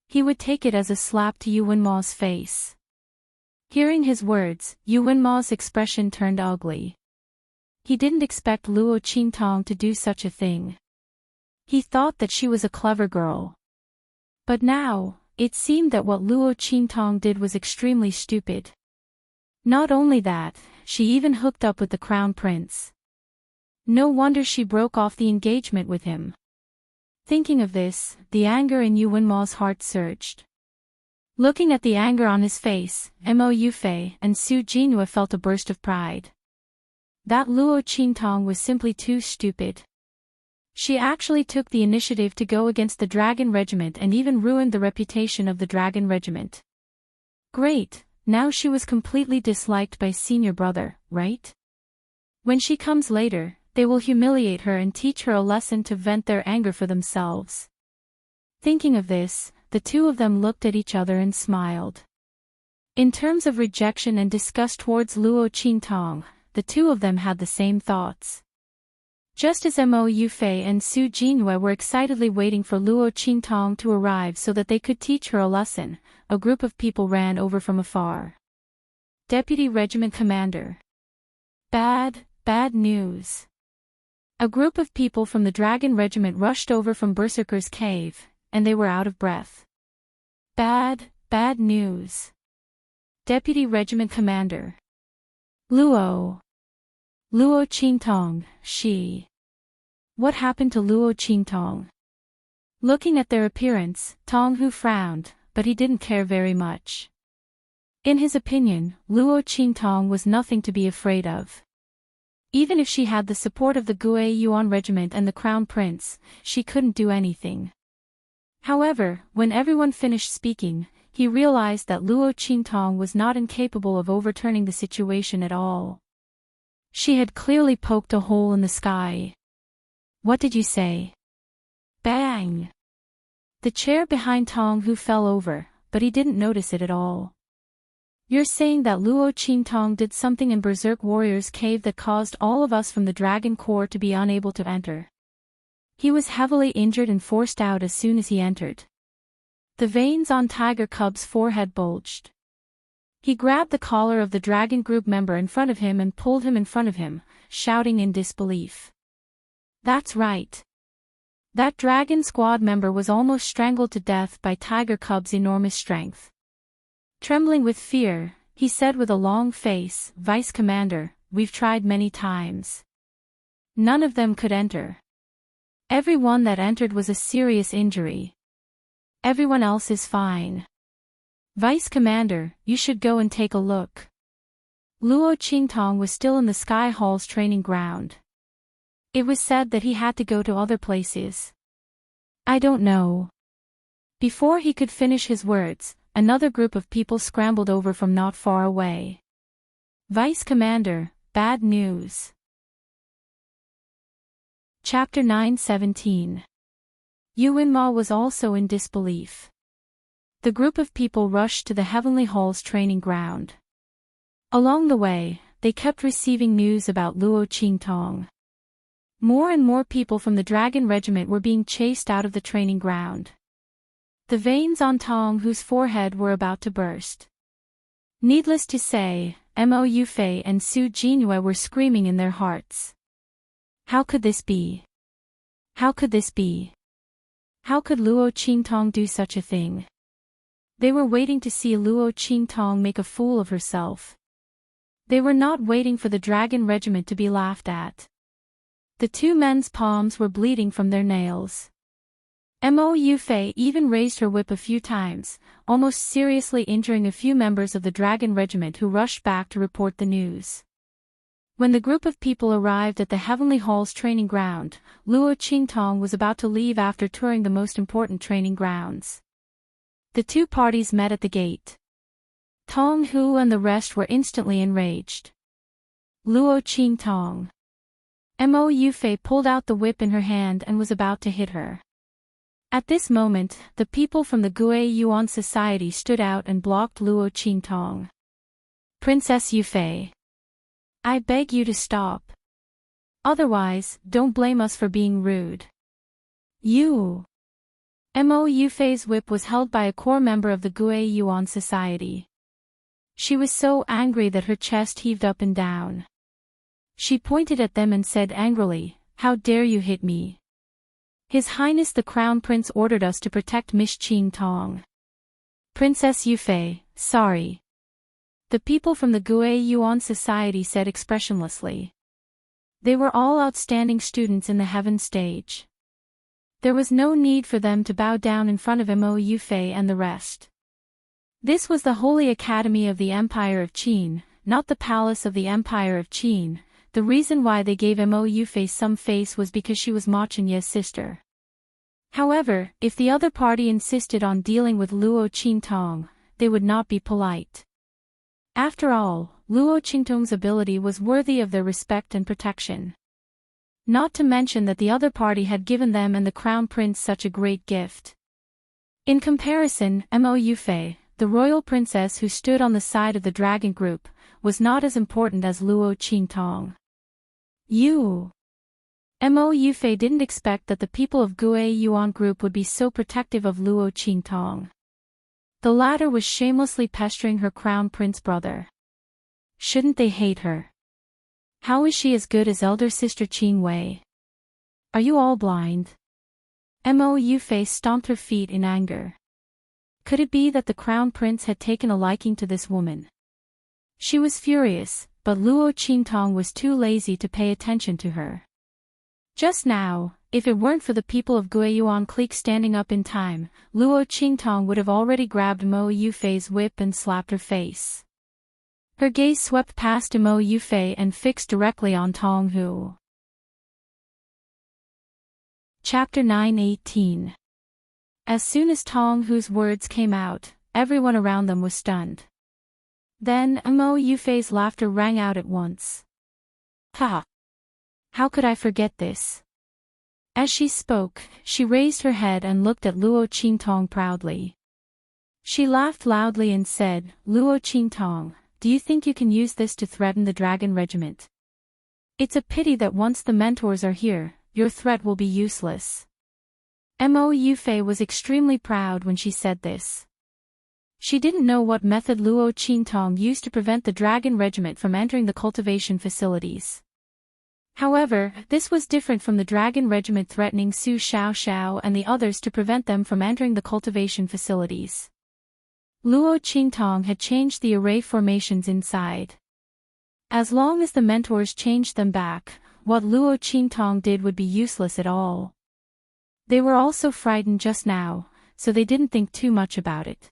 He would take it as a slap to Yuan Ma's face. Hearing his words, Yuan Ma's expression turned ugly. He didn't expect Luo Qingtong to do such a thing. He thought that she was a clever girl. But now, it seemed that what Luo Qingtong did was extremely stupid. Not only that, she even hooked up with the crown prince. No wonder she broke off the engagement with him. Thinking of this, the anger in Yuan Ma's heart surged. Looking at the anger on his face, Mo Yufei and Su Jinhua felt a burst of pride. That Luo Qingtong was simply too stupid. She actually took the initiative to go against the Dragon Regiment and even ruined the reputation of the Dragon Regiment. Great, now she was completely disliked by senior brother, right? When she comes later, they will humiliate her and teach her a lesson to vent their anger for themselves. Thinking of this, the two of them looked at each other and smiled. In terms of rejection and disgust towards Luo Qingtong, the two of them had the same thoughts. Just as Mo Yufei and Su Jinhua were excitedly waiting for Luo Qingtong to arrive so that they could teach her a lesson, a group of people ran over from afar. Deputy Regiment Commander. Bad news. A group of people from the Dragon Regiment rushed over from Berserker's Cave, and they were out of breath. Bad news. Deputy Regiment Commander. Luo Qingtong, she. What happened to Luo Qingtong? Looking at their appearance, Tong Hu frowned, but he didn't care very much. In his opinion, Luo Qingtong was nothing to be afraid of. Even if she had the support of the Gue Yuan Regiment and the Crown Prince, she couldn't do anything. However, when everyone finished speaking, he realized that Luo Qingtong was not incapable of overturning the situation at all. She had clearly poked a hole in the sky. What did you say? Bang! The chair behind Tong Hu fell over, but he didn't notice it at all. You're saying that Luo Qingtong did something in Berserk Warrior's Cave that caused all of us from the Dragon Corps to be unable to enter. He was heavily injured and forced out as soon as he entered. The veins on Tiger Cub's forehead bulged. He grabbed the collar of the Dragon Group member in front of him and pulled him in front of him, shouting in disbelief. That's right. That Dragon Squad member was almost strangled to death by Tiger Cub's enormous strength. Trembling with fear, he said with a long face, Vice Commander, we've tried many times. None of them could enter. Every one that entered was a serious injury. Everyone else is fine. Vice Commander, you should go and take a look. Luo Qingtong was still in the Sky Hall's training ground. It was said that he had to go to other places. I don't know. Before he could finish his words, another group of people scrambled over from not far away. Vice Commander, bad news. Chapter 9:17. Yuan Ma was also in disbelief. The group of people rushed to the Heavenly Hall's training ground. Along the way, they kept receiving news about Luo Qingtong. More and more people from the Dragon Regiment were being chased out of the training ground. The veins on Tong Hu's forehead were about to burst. Needless to say, Mo Yufei and Su Jinhua were screaming in their hearts. How could this be? How could this be? How could Luo Qingtong do such a thing? They were waiting to see Luo Qingtong make a fool of herself. They were not waiting for the Dragon Regiment to be laughed at. The two men's palms were bleeding from their nails. Mo Yufei even raised her whip a few times, almost seriously injuring a few members of the Dragon Regiment who rushed back to report the news. When the group of people arrived at the Heavenly Hall's training ground, Luo Qingtong was about to leave after touring the most important training grounds. The two parties met at the gate. Tong Hu and the rest were instantly enraged. Luo Qingtong. Mo Yufei pulled out the whip in her hand and was about to hit her. At this moment, the people from the Gue Yuan Society stood out and blocked Luo Qingtong. Princess Yufei. I beg you to stop. Otherwise, don't blame us for being rude. You. Mo Yufei's whip was held by a core member of the Gue Yuan Society. She was so angry that her chest heaved up and down. She pointed at them and said angrily, "How dare you hit me? His Highness the Crown Prince ordered us to protect Miss Qingtong." Princess Yufei, sorry. The people from the Gue Yuan Society said expressionlessly. They were all outstanding students in the Heaven stage. There was no need for them to bow down in front of Mo Yufei and the rest. This was the Holy Academy of the Empire of Qin, not the Palace of the Empire of Qin. The reason why they gave Mo Yufei some face was because she was Ma Chenye's sister. However, if the other party insisted on dealing with Luo Qingtong, they would not be polite. After all, Luo Qingtong's ability was worthy of their respect and protection. Not to mention that the other party had given them and the Crown Prince such a great gift. In comparison, Mo Yufei, the royal princess who stood on the side of the Dragon Group, was not as important as Luo Qingtong. You. Mo Yufei didn't expect that the people of Gue Yuan group would be so protective of Luo Qingtong. The latter was shamelessly pestering her crown prince brother. Shouldn't they hate her? How is she as good as elder sister Qing Wei? Are you all blind? Mo Yufei stomped her feet in anger. Could it be that the crown prince had taken a liking to this woman? She was furious, but Luo Qingtong was too lazy to pay attention to her. Just now, if it weren't for the people of Guiyuan clique standing up in time, Luo Qingtong would have already grabbed Mo Yufei's whip and slapped her face. Her gaze swept past Mo Yufei and fixed directly on Tong Hu. Chapter 9:18. As soon as Tong Hu's words came out, everyone around them was stunned. Then Mo Yufei's laughter rang out at once. Ha! How could I forget this? As she spoke, she raised her head and looked at Luo Qingtong proudly. She laughed loudly and said, Luo Qingtong, do you think you can use this to threaten the dragon regiment? It's a pity that once the mentors are here, your threat will be useless. Mo Yufei was extremely proud when she said this. She didn't know what method Luo Qingtong used to prevent the dragon regiment from entering the cultivation facilities. However, this was different from the dragon regiment threatening Su Xiaoxiao and the others to prevent them from entering the cultivation facilities. Luo Qingtong had changed the array formations inside. As long as the mentors changed them back, what Luo Qingtong did would be useless at all. They were also frightened just now, so they didn't think too much about it.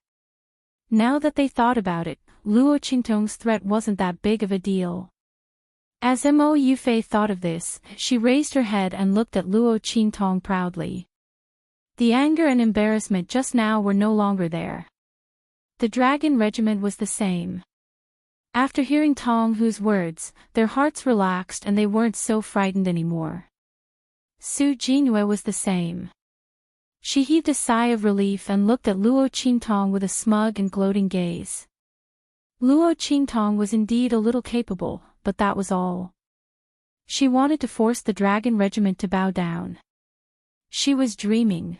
Now that they thought about it, Luo Qingtong's threat wasn't that big of a deal. As Mo Yufei thought of this, she raised her head and looked at Luo Qingtong proudly. The anger and embarrassment just now were no longer there. The dragon regiment was the same. After hearing Tong Hu's words, their hearts relaxed and they weren't so frightened anymore. Su Jingyue was the same. She heaved a sigh of relief and looked at Luo Qingtong with a smug and gloating gaze. Luo Qingtong was indeed a little capable, but that was all. She wanted to force the dragon regiment to bow down. She was dreaming.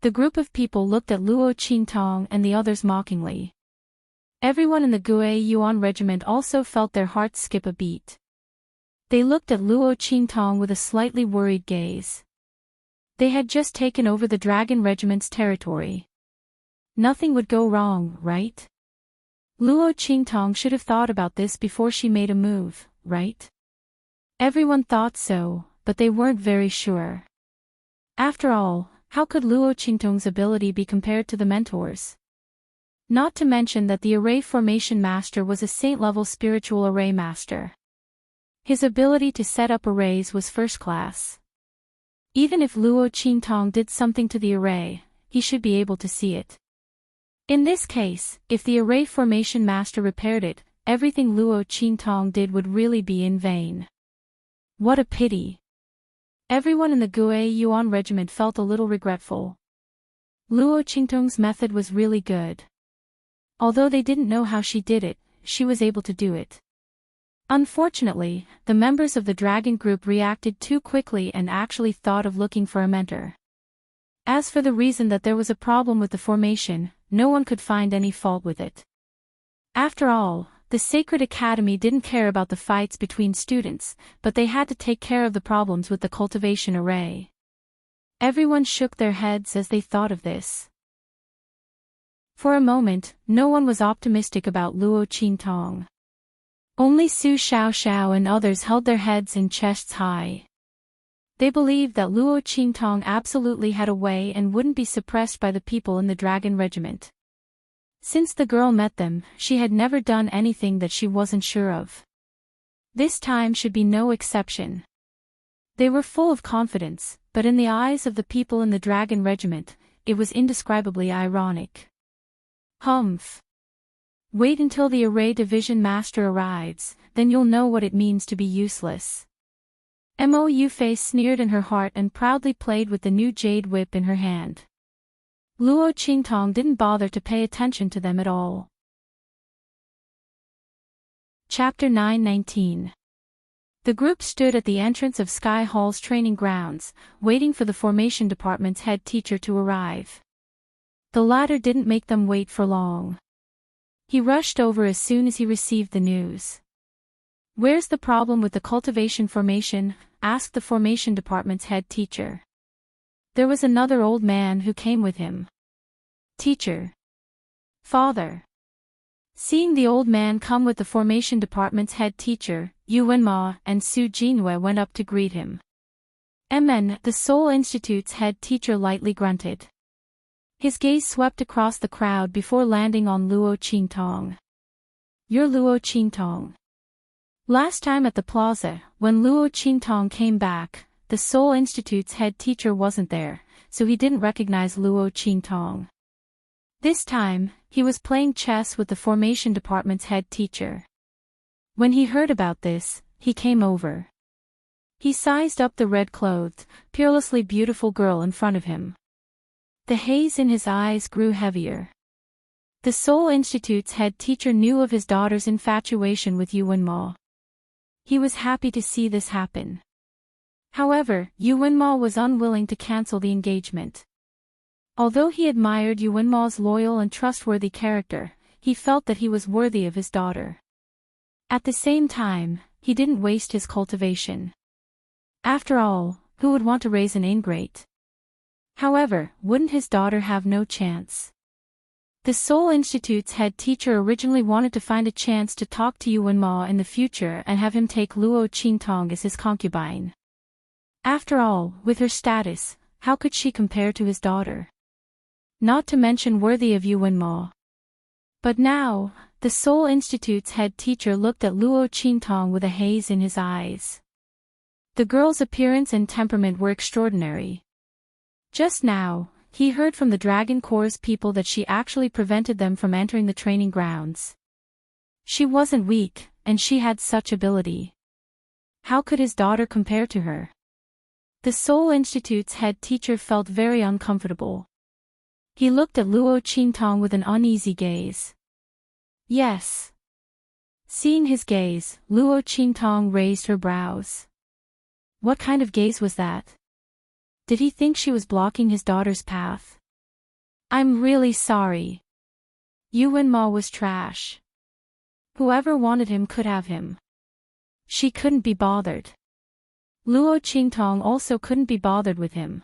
The group of people looked at Luo Qingtong and the others mockingly. Everyone in the Gue Yuan regiment also felt their hearts skip a beat. They looked at Luo Qingtong with a slightly worried gaze. They had just taken over the dragon regiment's territory. Nothing would go wrong, right? Luo Qingtong should have thought about this before she made a move, right? Everyone thought so, but they weren't very sure. After all, how could Luo Qingtong's ability be compared to the mentors? Not to mention that the array formation master was a saint-level spiritual array master. His ability to set up arrays was first class. Even if Luo Qingtong did something to the array, he should be able to see it. In this case, if the array formation master repaired it, everything Luo Qingtong did would really be in vain. What a pity. Everyone in the Gue Yuan regiment felt a little regretful. Luo Qingtong's method was really good. Although they didn't know how she did it, she was able to do it. Unfortunately, the members of the dragon group reacted too quickly and actually thought of looking for a mentor. As for the reason that there was a problem with the formation, no one could find any fault with it. After all, the Sacred Academy didn't care about the fights between students, but they had to take care of the problems with the cultivation array. Everyone shook their heads as they thought of this. For a moment, no one was optimistic about Luo Qingtong. Only Su Xiaoxiao and others held their heads and chests high. They believed that Luo Qingtong absolutely had a way and wouldn't be suppressed by the people in the dragon regiment. Since the girl met them, she had never done anything that she wasn't sure of. This time should be no exception. They were full of confidence, but in the eyes of the people in the dragon regiment, it was indescribably ironic. Humph. Wait until the array division master arrives, then you'll know what it means to be useless. Mo Yufei sneered in her heart and proudly played with the new jade whip in her hand. Luo Qingtong didn't bother to pay attention to them at all. Chapter 9:19. The group stood at the entrance of Sky Hall's training grounds, waiting for the formation department's head teacher to arrive. The latter didn't make them wait for long. He rushed over as soon as he received the news. "Where's the problem with the cultivation formation?" asked the formation department's head teacher. There was another old man who came with him. "Teacher. Father." Seeing the old man come with the formation department's head teacher, Yu Wenma and Su Jinwei went up to greet him. "Amen," the Soul Institute's head teacher lightly grunted. His gaze swept across the crowd before landing on Luo Qingtong. "You're Luo Qingtong." Last time at the plaza, when Luo Qingtong came back, the Soul Institute's head teacher wasn't there, so he didn't recognize Luo Qingtong. This time, he was playing chess with the formation department's head teacher. When he heard about this, he came over. He sized up the red-clothed, peerlessly beautiful girl in front of him. The haze in his eyes grew heavier. The Soul Institute's head teacher knew of his daughter's infatuation with Yu Wenma. He was happy to see this happen. However, Yu Wenma was unwilling to cancel the engagement. Although he admired Yu Wenma's loyal and trustworthy character, he felt that he was worthy of his daughter. At the same time, he didn't waste his cultivation. After all, who would want to raise an ingrate? However, wouldn't his daughter have no chance? The Soul Institute's head teacher originally wanted to find a chance to talk to Yu Wenma in the future and have him take Luo Qingtong as his concubine. After all, with her status, how could she compare to his daughter? Not to mention worthy of Yu Wenma. But now, the Soul Institute's head teacher looked at Luo Qingtong with a haze in his eyes. The girl's appearance and temperament were extraordinary. Just now, he heard from the Dragon Corps people that she actually prevented them from entering the training grounds. She wasn't weak, and she had such ability. How could his daughter compare to her? The Soul Institute's head teacher felt very uncomfortable. He looked at Luo Qingtong with an uneasy gaze. "Yes." Seeing his gaze, Luo Qingtong raised her brows. What kind of gaze was that? Did he think she was blocking his daughter's path? "I'm really sorry. Yu Wenma was trash. Whoever wanted him could have him. She couldn't be bothered." Luo Qingtong also couldn't be bothered with him.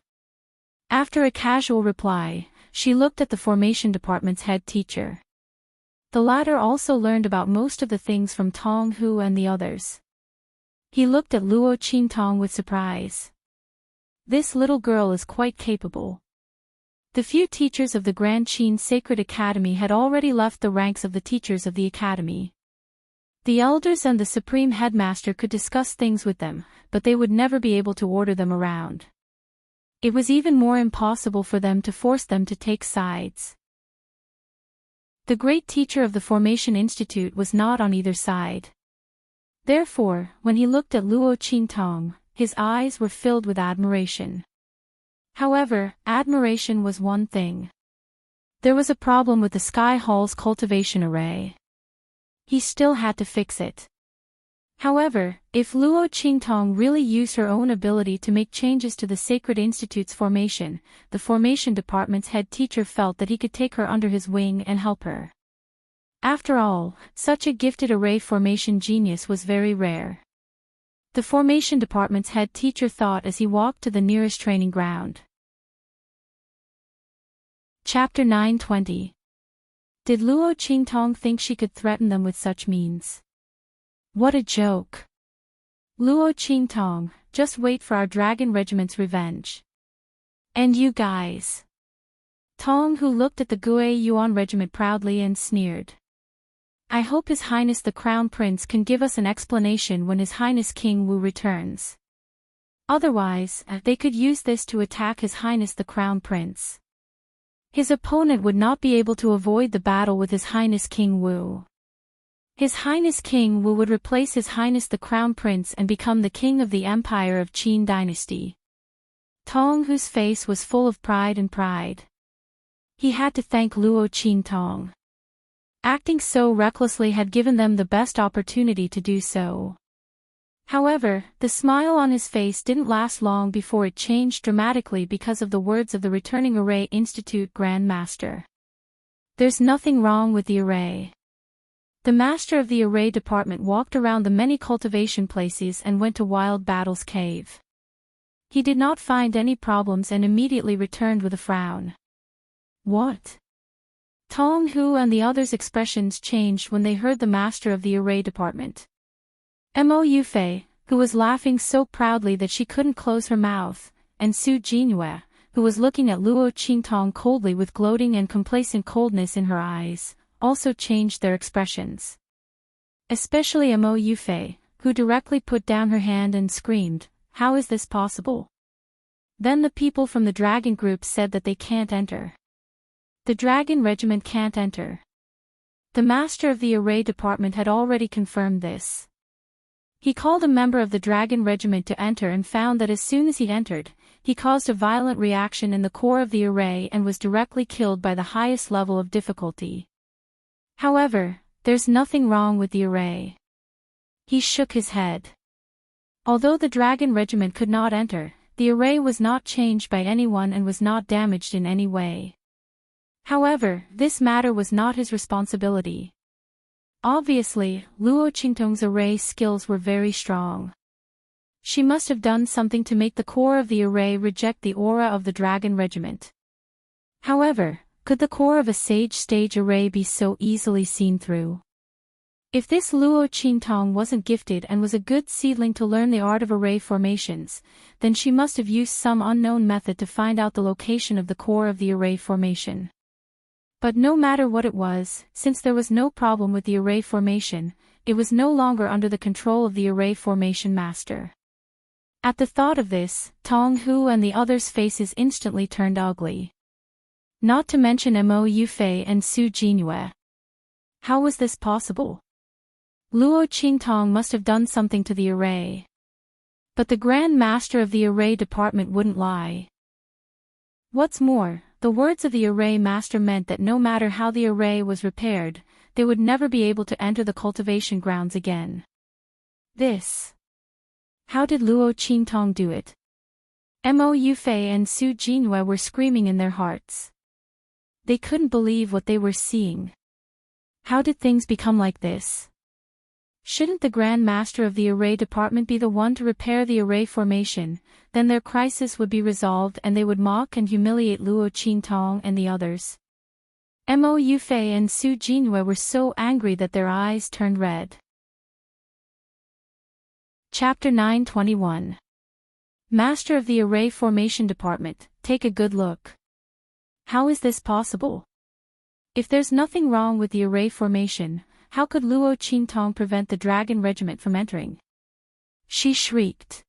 After a casual reply, she looked at the formation department's head teacher. The latter also learned about most of the things from Tong Hu and the others. He looked at Luo Qingtong with surprise. This little girl is quite capable. The few teachers of the Grand Qin Sacred Academy had already left the ranks of the teachers of the academy. The elders and the supreme headmaster could discuss things with them, but they would never be able to order them around. It was even more impossible for them to force them to take sides. The great teacher of the Formation Institute was not on either side. Therefore, when he looked at Luo Qingtong, his eyes were filled with admiration. However, admiration was one thing. There was a problem with the Sky Hall's cultivation array. He still had to fix it. However, if Luo Qingtong really used her own ability to make changes to the Sacred Institute's formation, the formation department's head teacher felt that he could take her under his wing and help her. After all, such a gifted array formation genius was very rare. The formation department's head teacher thought as he walked to the nearest training ground. Chapter 920. Did Luo Qingtong think she could threaten them with such means? What a joke. Luo Qingtong, just wait for our dragon regiment's revenge. And you guys. Tong Hu looked at the Gui Yuan regiment proudly and sneered. I hope His Highness the Crown Prince can give us an explanation when His Highness King Wu returns. Otherwise, they could use this to attack His Highness the Crown Prince. His opponent would not be able to avoid the battle with His Highness King Wu. His Highness King Wu would replace His Highness the Crown Prince and become the king of the Empire of Qin Dynasty. Tong Hu's face was full of pride and pride. He had to thank Luo Qingtong. Acting so recklessly had given them the best opportunity to do so. However, the smile on his face didn't last long before it changed dramatically because of the words of the returning Array Institute Grand Master. There's nothing wrong with the Array. The master of the Array department walked around the many cultivation places and went to Wild Battle's cave. He did not find any problems and immediately returned with a frown. What? Tong Hu and the others' expressions changed when they heard the master of the Array department. Mo Yufei, who was laughing so proudly that she couldn't close her mouth, and Su Jinhue, who was looking at Luo Qingtong coldly with gloating and complacent coldness in her eyes, also changed their expressions. Especially Mo Yufei, who directly put down her hand and screamed, "How is this possible?" Then the people from the dragon group said that they can't enter. The dragon regiment can't enter. The master of the Array department had already confirmed this. He called a member of the dragon regiment to enter and found that as soon as he entered, he caused a violent reaction in the core of the Array and was directly killed by the highest level of difficulty. However, there's nothing wrong with the Array. He shook his head. Although the dragon regiment could not enter, the Array was not changed by anyone and was not damaged in any way. However, this matter was not his responsibility. Obviously, Luo Qingtong's Array skills were very strong. She must have done something to make the core of the Array reject the aura of the dragon regiment. However, could the core of a sage stage Array be so easily seen through? If this Luo Qingtong wasn't gifted and was a good seedling to learn the art of Array formations, then she must have used some unknown method to find out the location of the core of the Array formation. But no matter what it was, since there was no problem with the Array formation, it was no longer under the control of the Array formation master. At the thought of this, Tong Hu and the others' faces instantly turned ugly. Not to mention Mo Yufei and Su Jinhue. How was this possible? Luo Qingtong must have done something to the Array. But the Grand Master of the Array department wouldn't lie. What's more, the words of the Array Master meant that no matter how the Array was repaired, they would never be able to enter the cultivation grounds again. How did Luo Qingtong do it? Mo Yufei and Su Jinhue were screaming in their hearts. They couldn't believe what they were seeing. How did things become like this? Shouldn't the Grand Master of the Array department be the one to repair the Array formation? Then their crisis would be resolved and they would mock and humiliate Luo Qingtong and the others. Mo Yufei and Su Jinhue were so angry that their eyes turned red. Chapter 921. Master of the Array Formation Department, take a good look. How is this possible? If there's nothing wrong with the Array formation, how could Luo Qingtong prevent the dragon regiment from entering? She shrieked.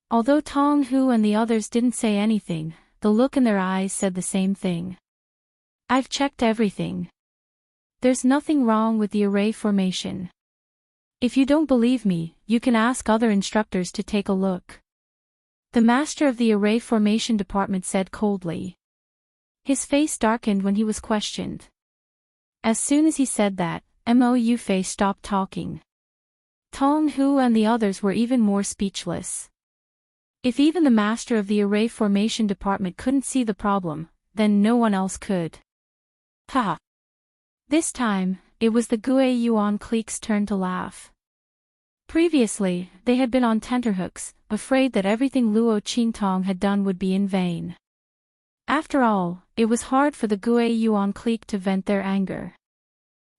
Although Tong Hu and the others didn't say anything, the look in their eyes said the same thing. I've checked everything. There's nothing wrong with the Array formation. If you don't believe me, you can ask other instructors to take a look. The master of the Array Formation Department said coldly. His face darkened when he was questioned. As soon as he said that, Mo Yufei stopped talking. Tong Hu and the others were even more speechless. If even the master of the Array Formation Department couldn't see the problem, then no one else could. Ha! This time, it was the Gue Yuan clique's turn to laugh. Previously, they had been on tenterhooks, afraid that everything Luo Qingtong had done would be in vain. After all, it was hard for the Gue Yuan clique to vent their anger.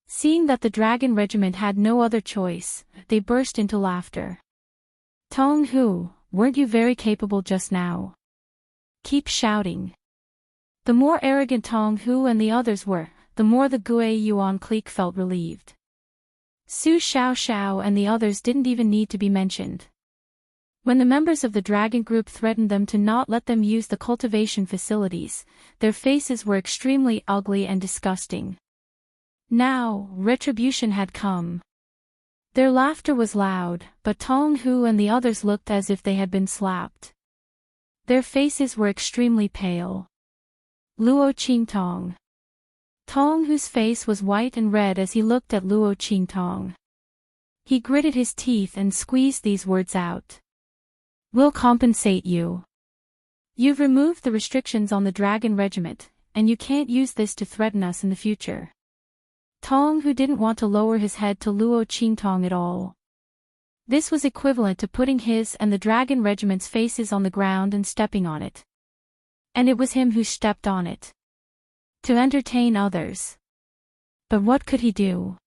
Seeing that the dragon regiment had no other choice, they burst into laughter. Tong Hu, weren't you very capable just now? Keep shouting. The more arrogant Tong Hu and the others were, the more the Gue Yuan clique felt relieved. Su Xiao and the others didn't even need to be mentioned. When the members of the dragon group threatened them to not let them use the cultivation facilities, their faces were extremely ugly and disgusting. Now, retribution had come. Their laughter was loud, but Tong Hu and the others looked as if they had been slapped. Their faces were extremely pale. Luo Qingtong. Tong Hu's face was white and red as he looked at Luo Qingtong. He gritted his teeth and squeezed these words out. "We'll compensate you. You've removed the restrictions on the Dragon Regiment, and you can't use this to threaten us in the future." Tong, who didn't want to lower his head to Luo Qingtong at all. This was equivalent to putting his and the Dragon Regiment's faces on the ground and stepping on it. And it was him who stepped on it. To entertain others. But what could he do?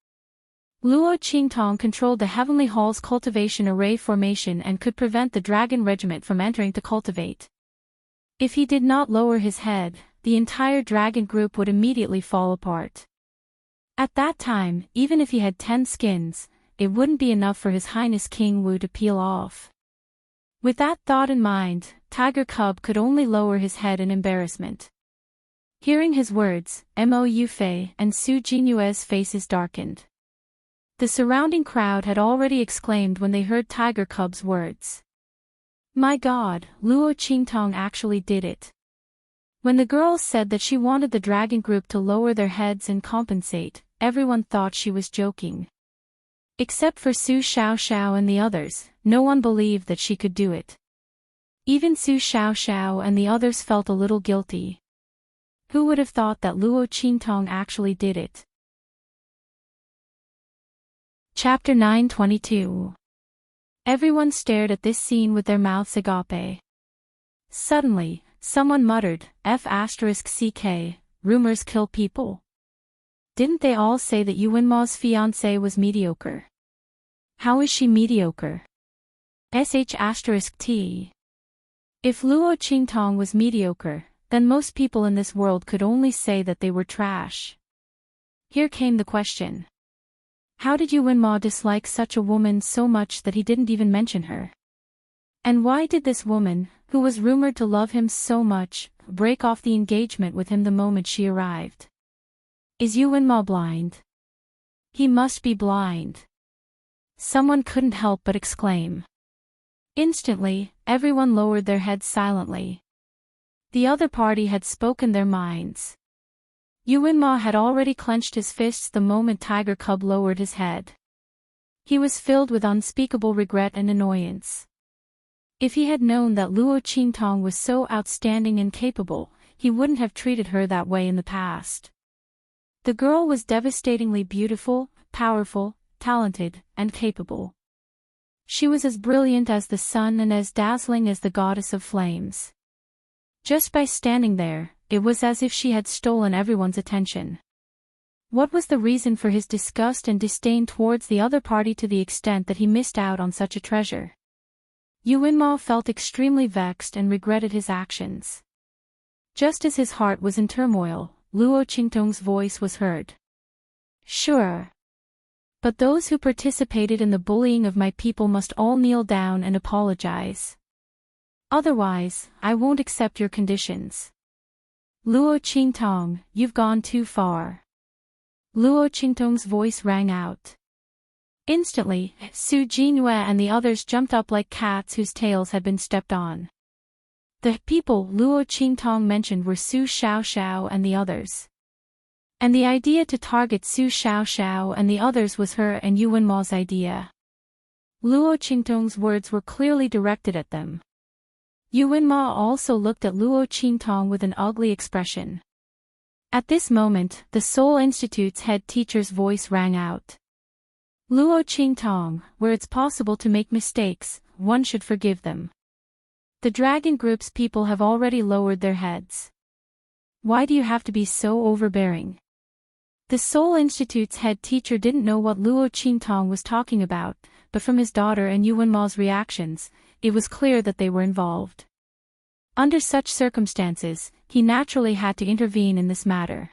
Luo Qingtong controlled the Heavenly Hall's cultivation array formation and could prevent the Dragon Regiment from entering to cultivate. If he did not lower his head, the entire dragon group would immediately fall apart. At that time, even if he had 10 skins, it wouldn't be enough for His Highness King Wu to peel off. With that thought in mind, Tiger Cub could only lower his head in embarrassment. Hearing his words, Mo Yufei and Su Jinyue's faces darkened. The surrounding crowd had already exclaimed when they heard Tiger Cub's words. My God, Luo Qingtong actually did it. When the girls said that she wanted the dragon group to lower their heads and compensate, everyone thought she was joking. Except for Su Xiaoxiao and the others, no one believed that she could do it. Even Su Xiaoxiao and the others felt a little guilty. Who would have thought that Luo Qingtong actually did it? Chapter 922. Everyone stared at this scene with their mouths agape. Suddenly, someone muttered, F***ck, rumors kill people. Didn't they all say that Yuanma's fiancé was mediocre? How is she mediocre? **T. If Luo Qingtong was mediocre, then most people in this world could only say that they were trash. Here came the question. How did Yuanma dislike such a woman so much that he didn't even mention her? And why did this woman, who was rumored to love him so much, break off the engagement with him the moment she arrived? Is Yuanma blind? He must be blind. Someone couldn't help but exclaim. Instantly, everyone lowered their heads silently. The other party had spoken their minds. Yuanma had already clenched his fists the moment Tiger Cub lowered his head. He was filled with unspeakable regret and annoyance. If he had known that Luo Qingtong was so outstanding and capable, he wouldn't have treated her that way in the past. The girl was devastatingly beautiful, powerful, talented, and capable. She was as brilliant as the sun and as dazzling as the goddess of flames. Just by standing there, it was as if she had stolen everyone's attention. What was the reason for his disgust and disdain towards the other party to the extent that he missed out on such a treasure? Yuanma felt extremely vexed and regretted his actions. Just as his heart was in turmoil, Luo Qingtong's voice was heard. Sure. But those who participated in the bullying of my people must all kneel down and apologize. Otherwise, I won't accept your conditions. Luo Qingtong, you've gone too far. Luo Qingtong's voice rang out. Instantly, Su Jinyue and the others jumped up like cats whose tails had been stepped on. The people Luo Qingtong mentioned were Su Xiaoxiao and the others. And the idea to target Su Xiaoxiao and the others was her and Yuanma's idea. Luo Qingtong's words were clearly directed at them. Yuanma also looked at Luo Qingtong with an ugly expression. At this moment, the Seoul Institute's head teacher's voice rang out. Luo Qingtong, where it's possible to make mistakes, one should forgive them. The Dragon Group's people have already lowered their heads. Why do you have to be so overbearing? The Seoul Institute's head teacher didn't know what Luo Qingtong was talking about, but from his daughter and Yuanma's reactions, it was clear that they were involved. Under such circumstances, he naturally had to intervene in this matter.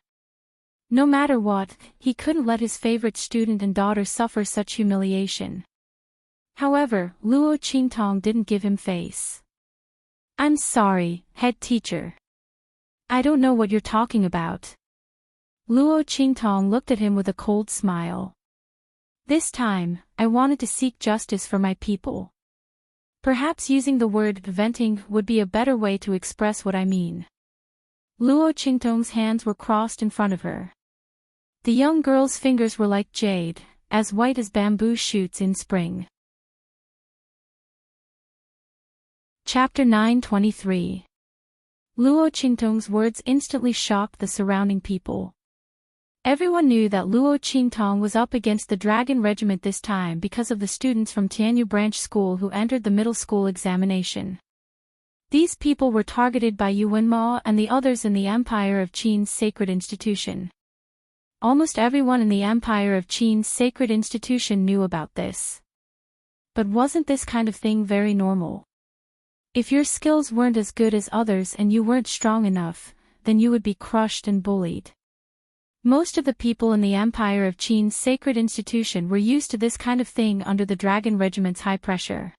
No matter what, he couldn't let his favorite student and daughter suffer such humiliation. However, Luo Qingtong didn't give him face. I'm sorry, head teacher. I don't know what you're talking about. Luo Qingtong looked at him with a cold smile. This time, I wanted to seek justice for my people. Perhaps using the word venting would be a better way to express what I mean. Luo Qingtong's hands were crossed in front of her. The young girl's fingers were like jade, as white as bamboo shoots in spring. Chapter 9:23. Luo Qingtong's words instantly shocked the surrounding people. Everyone knew that Luo Qingtong was up against the Dragon Regiment this time because of the students from Tianyu Branch School who entered the middle school examination. These people were targeted by Yuanma and the others in the Empire of Qin's sacred institution. Almost everyone in the Empire of Qin's sacred institution knew about this. But wasn't this kind of thing very normal? If your skills weren't as good as others and you weren't strong enough, then you would be crushed and bullied. Most of the people in the Empire of Qin's sacred institution were used to this kind of thing under the Dragon Regiment's high pressure.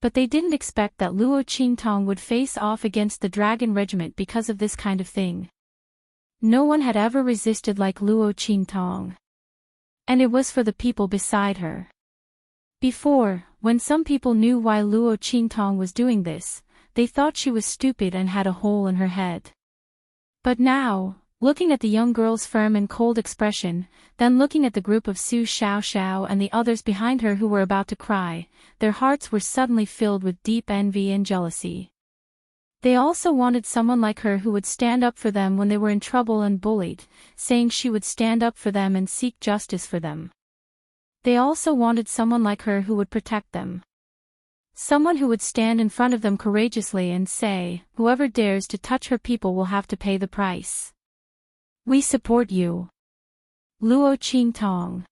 But they didn't expect that Luo Qingtong would face off against the Dragon Regiment because of this kind of thing. No one had ever resisted like Luo Qingtong. And it was for the people beside her. Before, when some people knew why Luo Qingtong was doing this, they thought she was stupid and had a hole in her head. But now, looking at the young girl's firm and cold expression, then looking at the group of Su Xiaoxiao and the others behind her who were about to cry, their hearts were suddenly filled with deep envy and jealousy. They also wanted someone like her who would stand up for them when they were in trouble and bullied, saying she would stand up for them and seek justice for them. They also wanted someone like her who would protect them. Someone who would stand in front of them courageously and say, "Whoever dares to touch her people will have to pay the price. We support you." Luo Qingtong.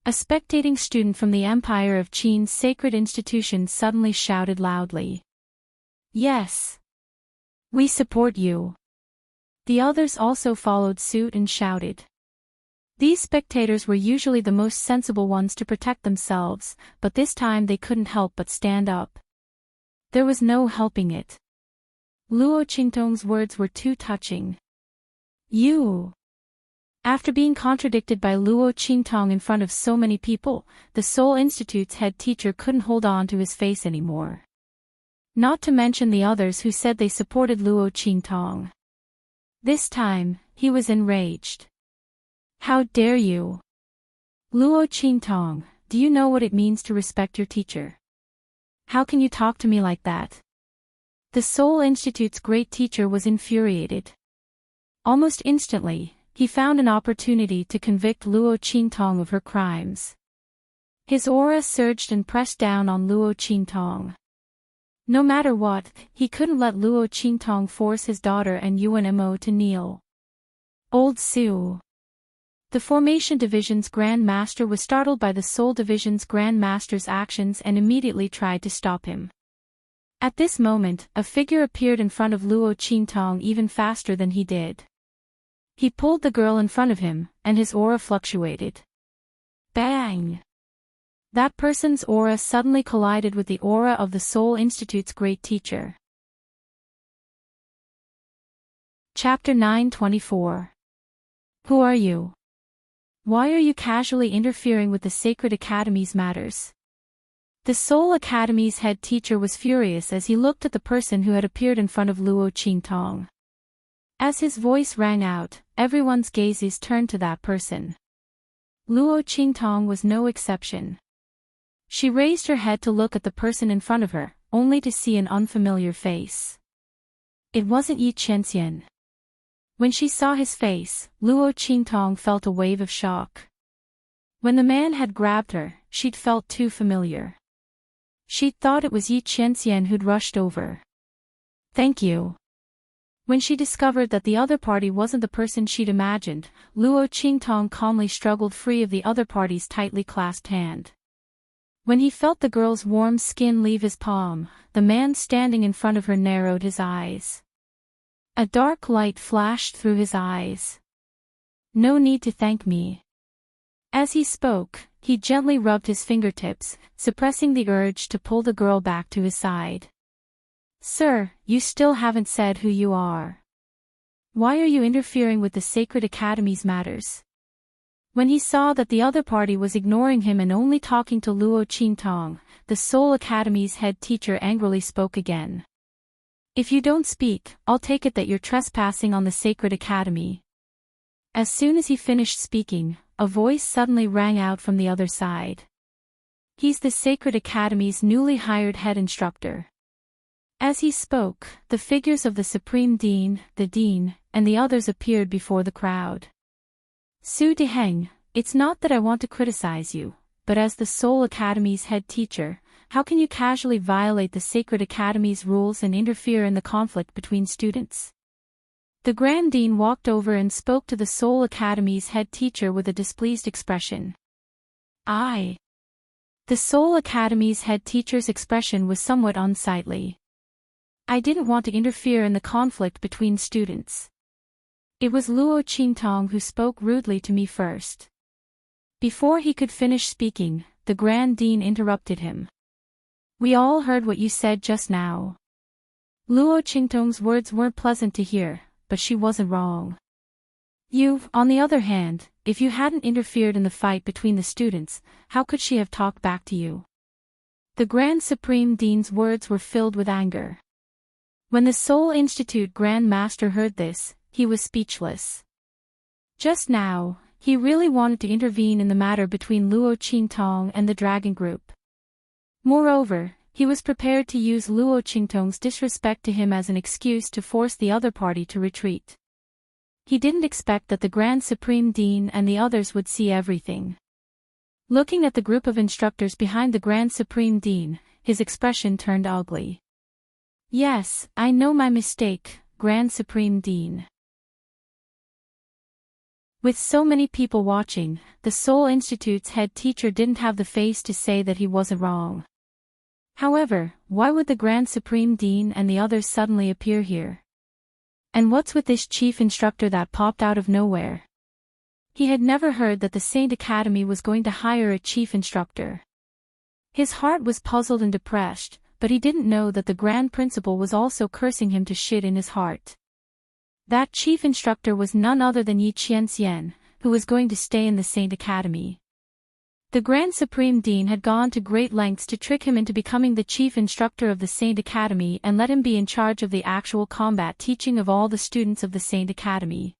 A spectating student from the Empire of Qin's sacred institution suddenly shouted loudly. "Yes. We support you." The others also followed suit and shouted. These spectators were usually the most sensible ones to protect themselves, but this time they couldn't help but stand up. There was no helping it. Luo Qingtong's words were too touching. You. After being contradicted by Luo Qingtong in front of so many people, the Seoul Institute's head teacher couldn't hold on to his face anymore. Not to mention the others who said they supported Luo Qingtong. This time, he was enraged. "How dare you? Luo Qingtong, do you know what it means to respect your teacher? How can you talk to me like that?" The Seoul Institute's great teacher was infuriated. Almost instantly, he found an opportunity to convict Luo Qingtong of her crimes. His aura surged and pressed down on Luo Qingtong. No matter what, he couldn't let Luo Qingtong force his daughter and Yuan to kneel. Old Su. The Formation Division's Grand Master was startled by the Soul Division's Grand Master's actions and immediately tried to stop him. At this moment, a figure appeared in front of Luo Qingtong even faster than he did. He pulled the girl in front of him, and his aura fluctuated. Bang! That person's aura suddenly collided with the aura of the Seoul Institute's great teacher. Chapter 9:24. Who are you? Why are you casually interfering with the Sacred Academy's matters? The Seoul Academy's head teacher was furious as he looked at the person who had appeared in front of Luo Qingtong. As his voice rang out, everyone's gazes turned to that person. Luo Qingtong was no exception. She raised her head to look at the person in front of her, only to see an unfamiliar face. It wasn't Yi Chenxian. When she saw his face, Luo Qingtong felt a wave of shock. When the man had grabbed her, she'd felt too familiar. She'd thought it was Yi Chenxian who'd rushed over. "Thank you." When she discovered that the other party wasn't the person she'd imagined, Luo Qingtong calmly struggled free of the other party's tightly clasped hand. When he felt the girl's warm skin leave his palm, the man standing in front of her narrowed his eyes. A dark light flashed through his eyes. "No need to thank me." As he spoke, he gently rubbed his fingertips, suppressing the urge to pull the girl back to his side. "Sir, you still haven't said who you are. Why are you interfering with the Sacred Academy's matters?" When he saw that the other party was ignoring him and only talking to Luo Qingtong, the Seoul Academy's head teacher angrily spoke again. "If you don't speak, I'll take it that you're trespassing on the Sacred Academy." As soon as he finished speaking, a voice suddenly rang out from the other side. He's the Sacred Academy's newly hired head instructor. As he spoke, the figures of the Supreme Dean, the Dean, and the others appeared before the crowd. Su Deheng, it's not that I want to criticize you, but as the Soul Academy's head teacher, how can you casually violate the Sacred Academy's rules and interfere in the conflict between students? The Grand Dean walked over and spoke to the Soul Academy's head teacher with a displeased expression. The Soul Academy's head teacher's expression was somewhat unsightly. I didn't want to interfere in the conflict between students. It was Luo Qingtong who spoke rudely to me first. Before he could finish speaking, the Grand Dean interrupted him. We all heard what you said just now. Luo Qingtong's words weren't pleasant to hear, but she wasn't wrong. You, on the other hand, if you hadn't interfered in the fight between the students, how could she have talked back to you? The Grand Supreme Dean's words were filled with anger. When the Soul Institute Grand Master heard this, he was speechless. Just now, he really wanted to intervene in the matter between Luo Qingtong and the Dragon Group. Moreover, he was prepared to use Luo Qingtong's disrespect to him as an excuse to force the other party to retreat. He didn't expect that the Grand Supreme Dean and the others would see everything. Looking at the group of instructors behind the Grand Supreme Dean, his expression turned ugly. Yes, I know my mistake, Grand Supreme Dean. With so many people watching, the Soul Institute's head teacher didn't have the face to say that he wasn't wrong. However, why would the Grand Supreme Dean and the others suddenly appear here? And what's with this chief instructor that popped out of nowhere? He had never heard that the Saint Academy was going to hire a chief instructor. His heart was puzzled and depressed, but he didn't know that the Grand Principal was also cursing him to shit in his heart. That chief instructor was none other than Yi Qianxian, who was going to stay in the Saint Academy. The Grand Supreme Dean had gone to great lengths to trick him into becoming the chief instructor of the Saint Academy and let him be in charge of the actual combat teaching of all the students of the Saint Academy.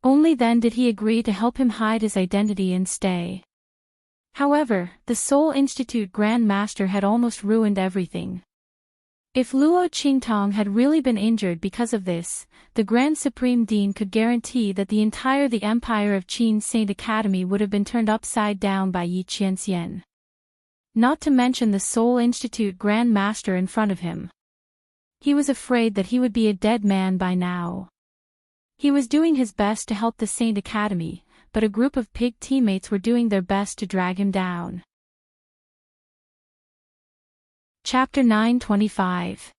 Only then did he agree to help him hide his identity and stay. However, the Soul Institute Grand Master had almost ruined everything. If Luo Qingtong had really been injured because of this, the Grand Supreme Dean could guarantee that the Empire of Qin's Saint Academy would have been turned upside down by Yi Qianxian. Not to mention the Soul Institute Grand Master in front of him. He was afraid that he would be a dead man by now. He was doing his best to help the Saint Academy, but a group of pig teammates were doing their best to drag him down. Chapter 925.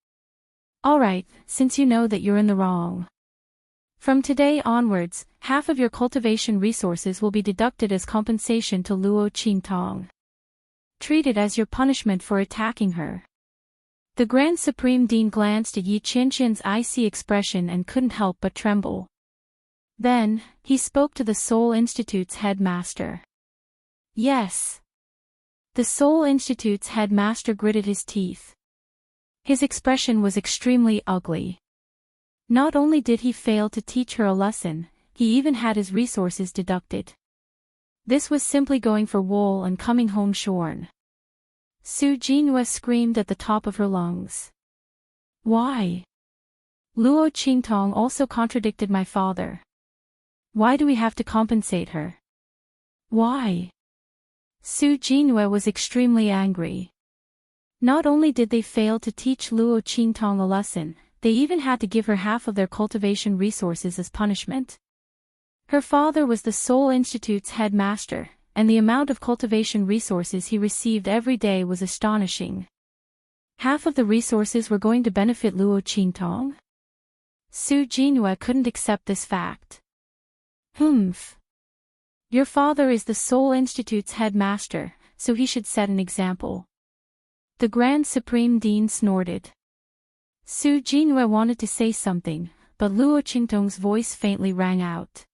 Alright, since you know that you're in the wrong. From today onwards, half of your cultivation resources will be deducted as compensation to Luo Qingtong. Treat it as your punishment for attacking her. The Grand Supreme Dean glanced at Yi Qianxian's icy expression and couldn't help but tremble. Then, he spoke to the Soul Institute's headmaster. Yes. The Soul Institute's headmaster gritted his teeth. His expression was extremely ugly. Not only did he fail to teach her a lesson, he even had his resources deducted. This was simply going for wool and coming home shorn. Su Jinhua screamed at the top of her lungs. Why? Luo Qingtong also contradicted my father. Why do we have to compensate her? Why? Su Jinhua was extremely angry. Not only did they fail to teach Luo Qingtong a lesson, they even had to give her half of their cultivation resources as punishment. Her father was the Soul Institute's headmaster, and the amount of cultivation resources he received every day was astonishing. Half of the resources were going to benefit Luo Qingtong? Su Jinhua couldn't accept this fact. Humph. Your father is the Soul Institute's headmaster, so he should set an example. The Grand Supreme Dean snorted. Su Jinhua wanted to say something, but Luo Qingtong's voice faintly rang out.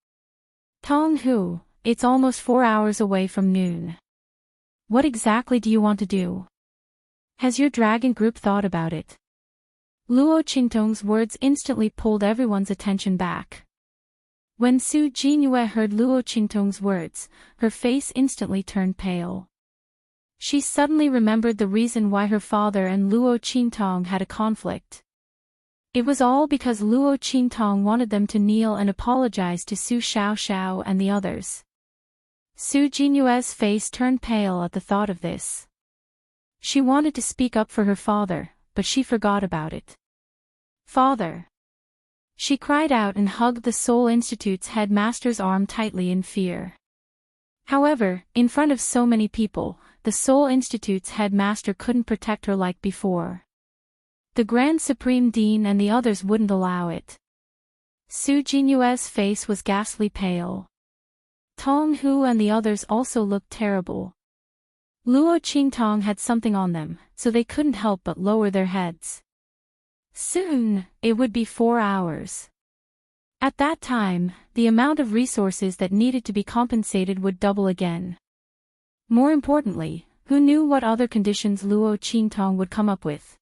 Tong Hu, it's almost 4 hours away from noon. What exactly do you want to do? Has your dragon group thought about it? Luo Qingtong's words instantly pulled everyone's attention back. When Su Jinyue heard Luo Qingtong's words, her face instantly turned pale. She suddenly remembered the reason why her father and Luo Qingtong had a conflict. It was all because Luo Qingtong wanted them to kneel and apologize to Su Xiaoxiao and the others. Su Jinyue's face turned pale at the thought of this. She wanted to speak up for her father, but she forgot about it. "Father!" She cried out and hugged the Soul Institute's headmaster's arm tightly in fear. However, in front of so many people, the Soul Institute's headmaster couldn't protect her like before. The Grand Supreme Dean and the others wouldn't allow it. Su Jinyue's face was ghastly pale. Tong Hu and the others also looked terrible. Luo Qingtong had something on them, so they couldn't help but lower their heads. Soon, it would be 4 hours. At that time, the amount of resources that needed to be compensated would double again. More importantly, who knew what other conditions Luo Qingtong would come up with?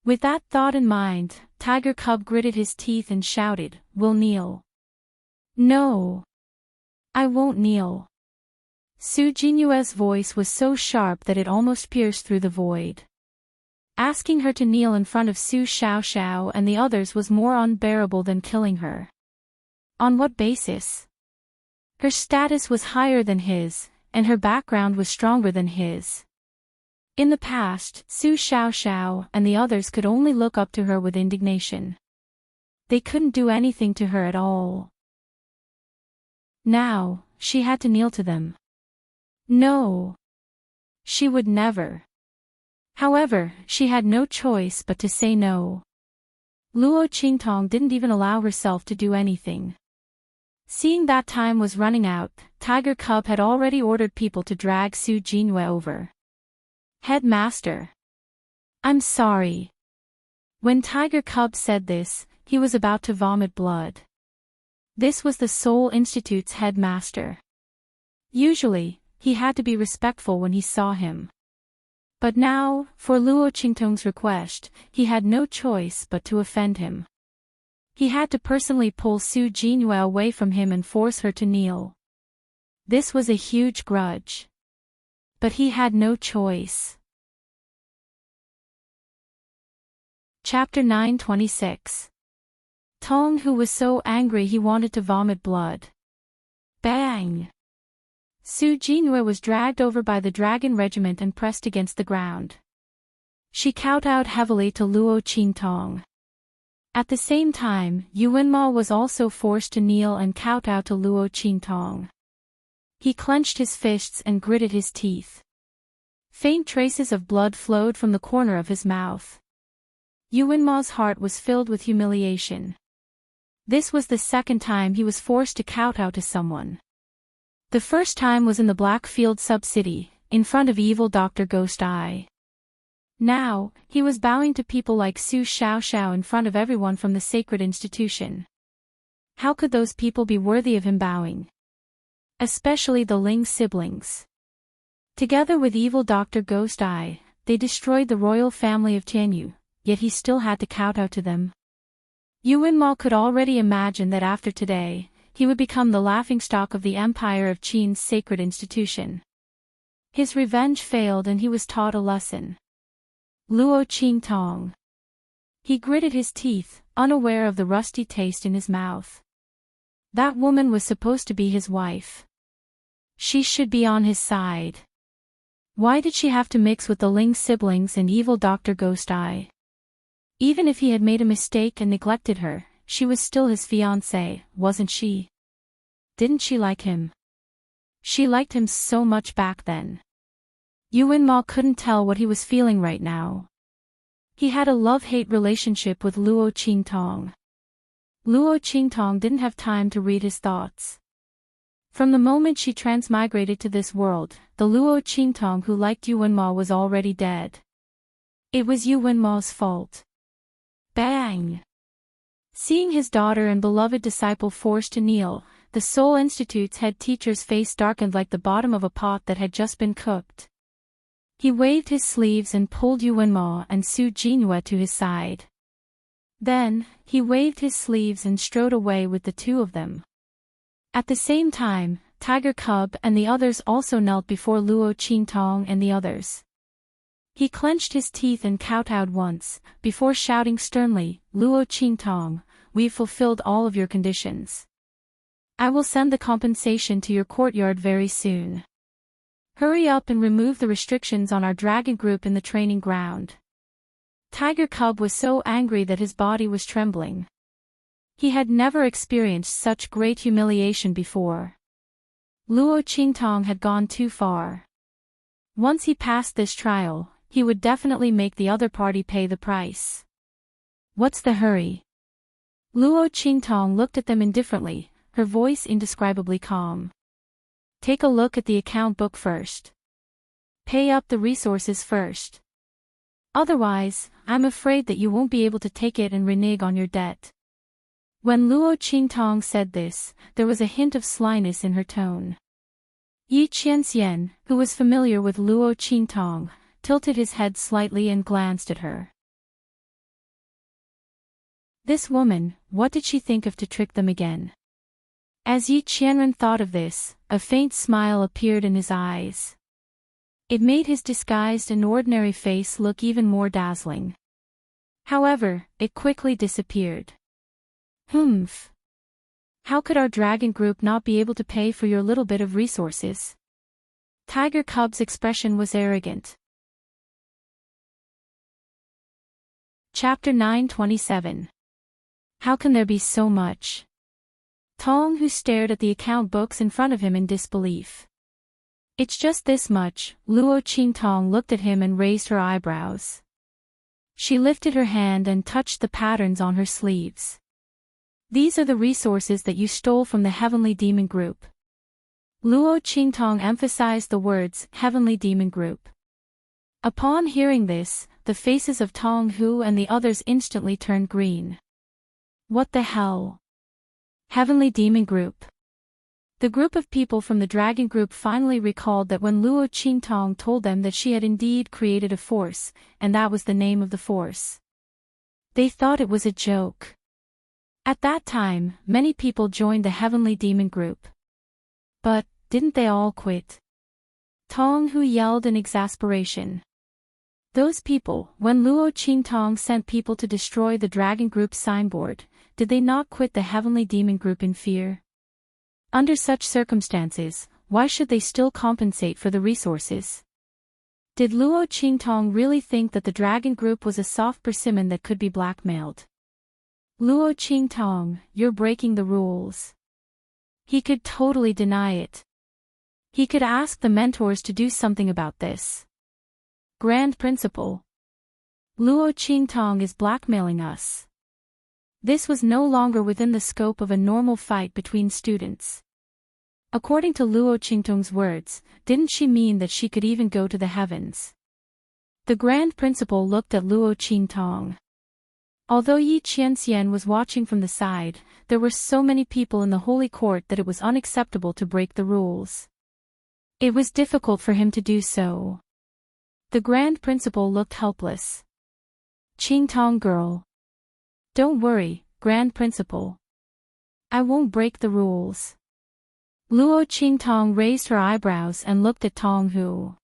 With that thought in mind, Tiger Cub gritted his teeth and shouted, "We'll kneel." "No. I won't kneel." Su Jinyue's voice was so sharp that it almost pierced through the void. Asking her to kneel in front of Su Xiaoxiao and the others was more unbearable than killing her. On what basis? Her status was higher than his, and her background was stronger than his. In the past, Su Xiaoxiao and the others could only look up to her with indignation. They couldn't do anything to her at all. Now, she had to kneel to them. No. She would never. However, she had no choice but to say no. Luo Qingtong didn't even allow herself to do anything. Seeing that time was running out, Tiger Cub had already ordered people to drag Su Jinyue over. "Headmaster. I'm sorry." When Tiger Cub said this, he was about to vomit blood. This was the Soul Institute's headmaster. Usually, he had to be respectful when he saw him. But now, for Luo Qingtong's request, he had no choice but to offend him. He had to personally pull Su Jinyue away from him and force her to kneel. This was a huge grudge. But he had no choice. Chapter 926. Tong Hu was so angry he wanted to vomit blood. Bang! Su Jinyue was dragged over by the dragon regiment and pressed against the ground. She kowtowed heavily to Luo Qingtong. At the same time, Yuanma was also forced to kneel and kowtow to Luo Qingtong. He clenched his fists and gritted his teeth. Faint traces of blood flowed from the corner of his mouth. Yuanma's heart was filled with humiliation. This was the second time he was forced to kowtow to someone. The first time was in the Blackfield sub-city, in front of evil Dr. Ghost Eye. Now, he was bowing to people like Su Xiaoxiao in front of everyone from the sacred institution. How could those people be worthy of him bowing? Especially the Ling siblings. Together with evil Dr. Ghost Eye, they destroyed the royal family of Tianyu, yet he still had to kowtow to them. Yuanma could already imagine that after today, he would become the laughingstock of the empire of Qin's sacred institution. His revenge failed and he was taught a lesson. Luo Qingtong. He gritted his teeth, unaware of the rusty taste in his mouth. That woman was supposed to be his wife. She should be on his side. Why did she have to mix with the Ling siblings and evil Dr. Ghost Eye? Even if he had made a mistake and neglected her, she was still his fiancée, wasn't she? Didn't she like him? She liked him so much back then. Yuanma couldn't tell what he was feeling right now. He had a love-hate relationship with Luo Qingtong. Luo Qingtong didn't have time to read his thoughts. From the moment she transmigrated to this world, the Luo Qingtong who liked Yuanma was already dead. It was Yuanma's fault. Bang! Seeing his daughter and beloved disciple forced to kneel, the Soul Institute's head teacher's face darkened like the bottom of a pot that had just been cooked. He waved his sleeves and pulled Yuanma and Su Jinyue to his side. Then, he waved his sleeves and strode away with the two of them. At the same time, Tiger Cub and the others also knelt before Luo Qingtong and the others. He clenched his teeth and kowtowed once, before shouting sternly, "Luo Qingtong, we've fulfilled all of your conditions. I will send the compensation to your courtyard very soon. Hurry up and remove the restrictions on our dragon group in the training ground." Tiger Cub was so angry that his body was trembling. He had never experienced such great humiliation before. Luo Qingtong had gone too far. Once he passed this trial, he would definitely make the other party pay the price. What's the hurry? Luo Qingtong looked at them indifferently, her voice indescribably calm. Take a look at the account book first. Pay up the resources first. Otherwise, I'm afraid that you won't be able to take it and renege on your debt. When Luo Qingtong said this, there was a hint of slyness in her tone. Yi Qianxian, who was familiar with Luo Qingtong, tilted his head slightly and glanced at her. This woman, what did she think of to trick them again? As Yi Qianren thought of this, a faint smile appeared in his eyes. It made his disguised and ordinary face look even more dazzling. However, it quickly disappeared. Humph. How could our dragon group not be able to pay for your little bit of resources? Tiger Cub's expression was arrogant. Chapter 927. How can there be so much? Tong Hu stared at the account books in front of him in disbelief. It's just this much. Luo Qingtong looked at him and raised her eyebrows. She lifted her hand and touched the patterns on her sleeves. These are the resources that you stole from the Heavenly Demon Group. Luo Qingtong emphasized the words, Heavenly Demon Group. Upon hearing this, the faces of Tong Hu and the others instantly turned green. What the hell? Heavenly Demon Group. The group of people from the Dragon Group finally recalled that when Luo Qingtong told them that she had indeed created a force, and that was the name of the force. They thought it was a joke. At that time, many people joined the Heavenly Demon Group. But, didn't they all quit? Tong Hu yelled in exasperation. Those people, when Luo Qingtong sent people to destroy the Dragon Group's signboard, did they not quit the Heavenly Demon Group in fear? Under such circumstances, why should they still compensate for the resources? Did Luo Qingtong really think that the Dragon Group was a soft persimmon that could be blackmailed? Luo Qingtong, you're breaking the rules. He could totally deny it. He could ask the mentors to do something about this. Grand Principal. Luo Qingtong is blackmailing us. This was no longer within the scope of a normal fight between students. According to Luo Qingtong's words, didn't she mean that she could even go to the heavens? The Grand Principal looked at Luo Qingtong. Although Yi Qianxian was watching from the side, there were so many people in the holy court that it was unacceptable to break the rules. It was difficult for him to do so. The Grand Principal looked helpless. Qingtong girl. Don't worry, Grand Principal. I won't break the rules. Luo Qingtong raised her eyebrows and looked at Tong Hu.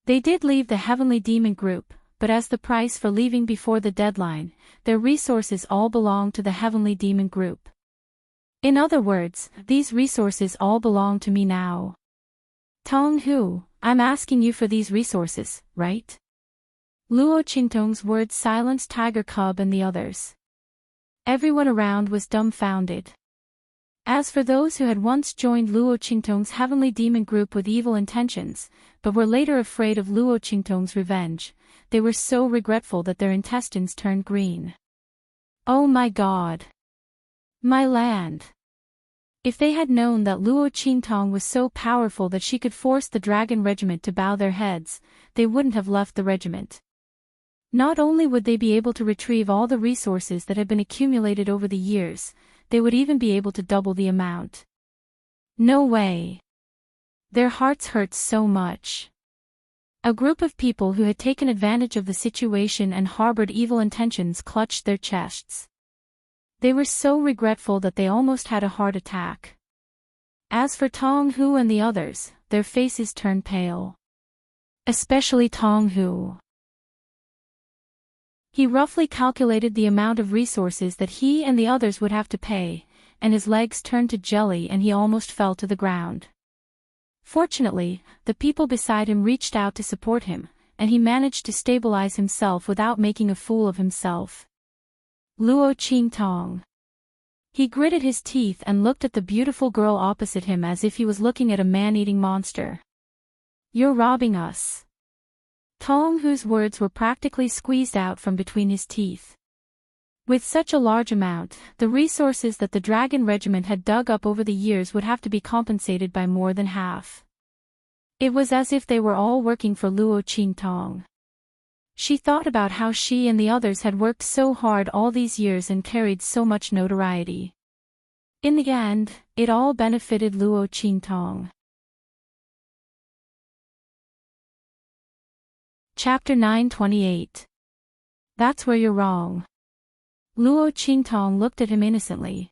They did leave the Heavenly Demon Group, but as the price for leaving before the deadline, their resources all belong to the Heavenly Demon Group. In other words, these resources all belong to me now. Tong Hu, I'm asking you for these resources, right? Luo Qingtong's words silenced Tiger Cub and the others. Everyone around was dumbfounded. As for those who had once joined Luo Qingtong's Heavenly Demon Group with evil intentions, but were later afraid of Luo Qingtong's revenge, they were so regretful that their intestines turned green. Oh my God! My land! If they had known that Luo Qingtong was so powerful that she could force the dragon regiment to bow their heads, they wouldn't have left the regiment. Not only would they be able to retrieve all the resources that had been accumulated over the years, they would even be able to double the amount. No way. Their hearts hurt so much. A group of people who had taken advantage of the situation and harbored evil intentions clutched their chests. They were so regretful that they almost had a heart attack. As for Tong Hu and the others, their faces turned pale. Especially Tong Hu. He roughly calculated the amount of resources that he and the others would have to pay, and his legs turned to jelly and he almost fell to the ground. Fortunately, the people beside him reached out to support him, and he managed to stabilize himself without making a fool of himself. Luo Qingtong. He gritted his teeth and looked at the beautiful girl opposite him as if he was looking at a man-eating monster. You're robbing us. Tong Hu's words were practically squeezed out from between his teeth. With such a large amount, the resources that the Dragon Regiment had dug up over the years would have to be compensated by more than half. It was as if they were all working for Luo Qingtong. She thought about how she and the others had worked so hard all these years and carried so much notoriety. In the end, it all benefited Luo Qingtong. Chapter 928. That's where you're wrong. Luo Qingtong looked at him innocently.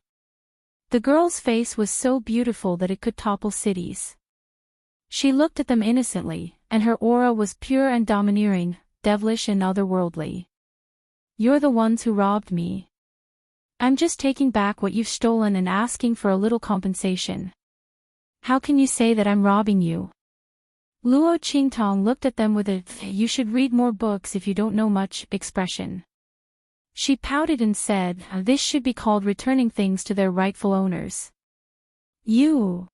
The girl's face was so beautiful that it could topple cities. She looked at them innocently, and her aura was pure and domineering, devilish and otherworldly. You're the ones who robbed me. I'm just taking back what you've stolen and asking for a little compensation. How can you say that I'm robbing you? Luo Qingtong looked at them with a "you should read more books if you don't know much" expression. She pouted and said, "This should be called returning things to their rightful owners." You.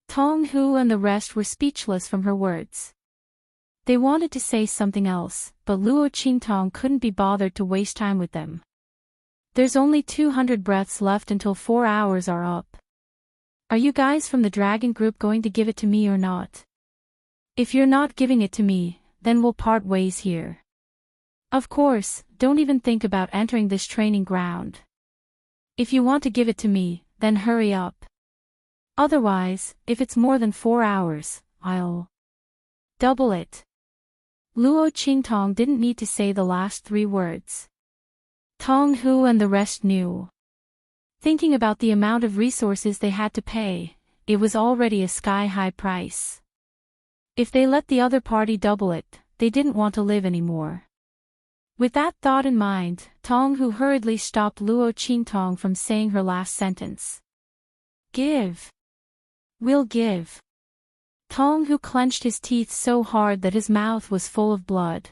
Tong Hu and the rest were speechless from her words. They wanted to say something else, but Luo Qingtong couldn't be bothered to waste time with them. There's only 200 breaths left until 4 hours are up. Are you guys from the Dragon Group going to give it to me or not? If you're not giving it to me, then we'll part ways here. Of course, don't even think about entering this training ground. If you want to give it to me, then hurry up. Otherwise, if it's more than 4 hours, I'll double it. Luo Qingtong didn't need to say the last 3 words. Tong Hu and the rest knew. Thinking about the amount of resources they had to pay, it was already a sky-high price. If they let the other party double it, they didn't want to live anymore. With that thought in mind, Tong Hu hurriedly stopped Luo Qingtong from saying her last sentence. Give. We'll give. Tong Hu clenched his teeth so hard that his mouth was full of blood.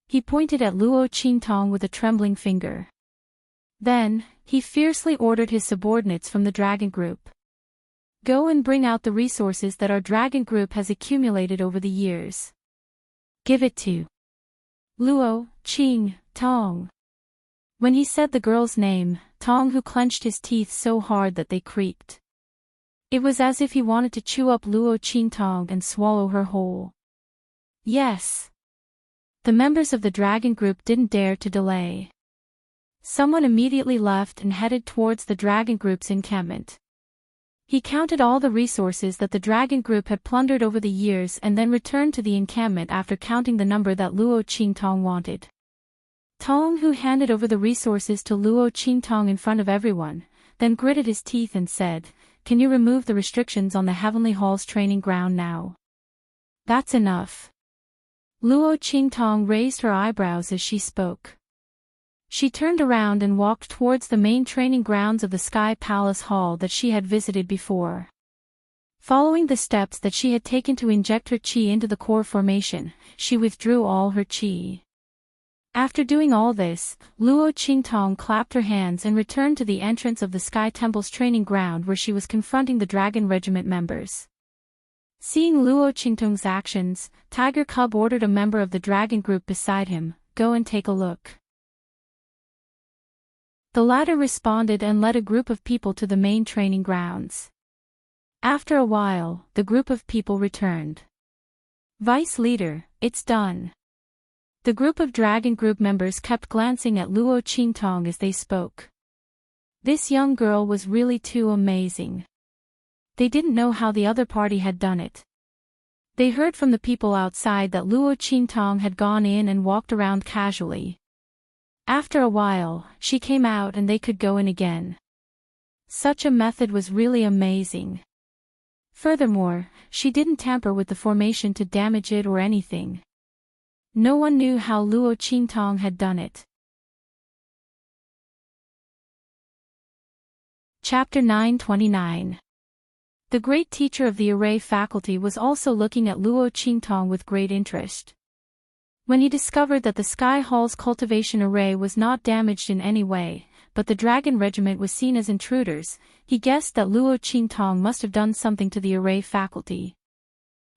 He pointed at Luo Qingtong with a trembling finger. Then, he fiercely ordered his subordinates from the Dragon Group. Go and bring out the resources that our Dragon Group has accumulated over the years. Give it to Luo Qingtong. When he said the girl's name, Tong Hu clenched his teeth so hard that they creaked. It was as if he wanted to chew up Luo Qingtong and swallow her whole. Yes. The members of the Dragon Group didn't dare to delay. Someone immediately left and headed towards the Dragon Group's encampment. He counted all the resources that the Dragon Group had plundered over the years and then returned to the encampment after counting the number that Luo Qingtong wanted. Tong Hu handed over the resources to Luo Qingtong in front of everyone, then gritted his teeth and said, "Can you remove the restrictions on the Heavenly Hall's training ground now?" "That's enough." Luo Qingtong raised her eyebrows as she spoke. She turned around and walked towards the main training grounds of the Sky Palace Hall that she had visited before. Following the steps that she had taken to inject her qi into the core formation, she withdrew all her qi. After doing all this, Luo Qingtong clapped her hands and returned to the entrance of the Sky Temple's training ground where she was confronting the Dragon Regiment members. Seeing Luo Qingtong's actions, Tiger Cub ordered a member of the Dragon Group beside him, "Go and take a look." The latter responded and led a group of people to the main training grounds. After a while, the group of people returned. "Vice Leader, it's done." The group of Dragon Group members kept glancing at Luo Qingtong as they spoke. This young girl was really too amazing. They didn't know how the other party had done it. They heard from the people outside that Luo Qingtong had gone in and walked around casually. After a while, she came out and they could go in again. Such a method was really amazing. Furthermore, she didn't tamper with the formation to damage it or anything. No one knew how Luo Qingtong had done it. Chapter 929. The great teacher of the array faculty was also looking at Luo Qingtong with great interest. When he discovered that the Sky Hall's cultivation array was not damaged in any way, but the dragon regiment was seen as intruders, he guessed that Luo Qingtong must have done something to the array faculty.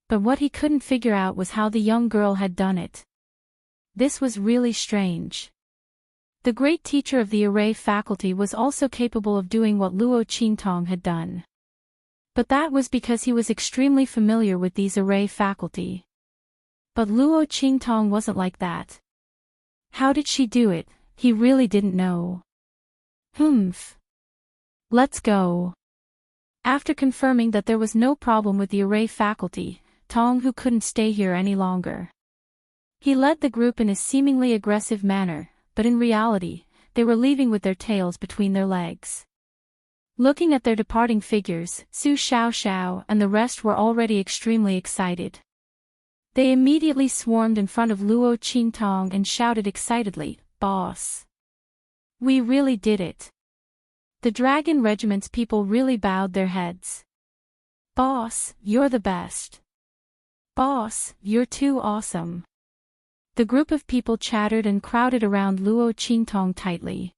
But what he couldn't figure out was how the young girl had done it. This was really strange. The great teacher of the array faculty was also capable of doing what Luo Qingtong had done. But that was because he was extremely familiar with these array faculty. But Luo Qingtong wasn't like that. How did she do it? He really didn't know. Humph. Let's go. After confirming that there was no problem with the array faculty, Tong Hu couldn't stay here any longer. He led the group in a seemingly aggressive manner, but in reality, they were leaving with their tails between their legs. Looking at their departing figures, Su Xiaoxiao and the rest were already extremely excited. They immediately swarmed in front of Luo Qingtong and shouted excitedly, "Boss! We really did it!" The dragon regiment's people really bowed their heads. "Boss, you're the best! Boss, you're too awesome!" The group of people chattered and crowded around Luo Qingtong tightly.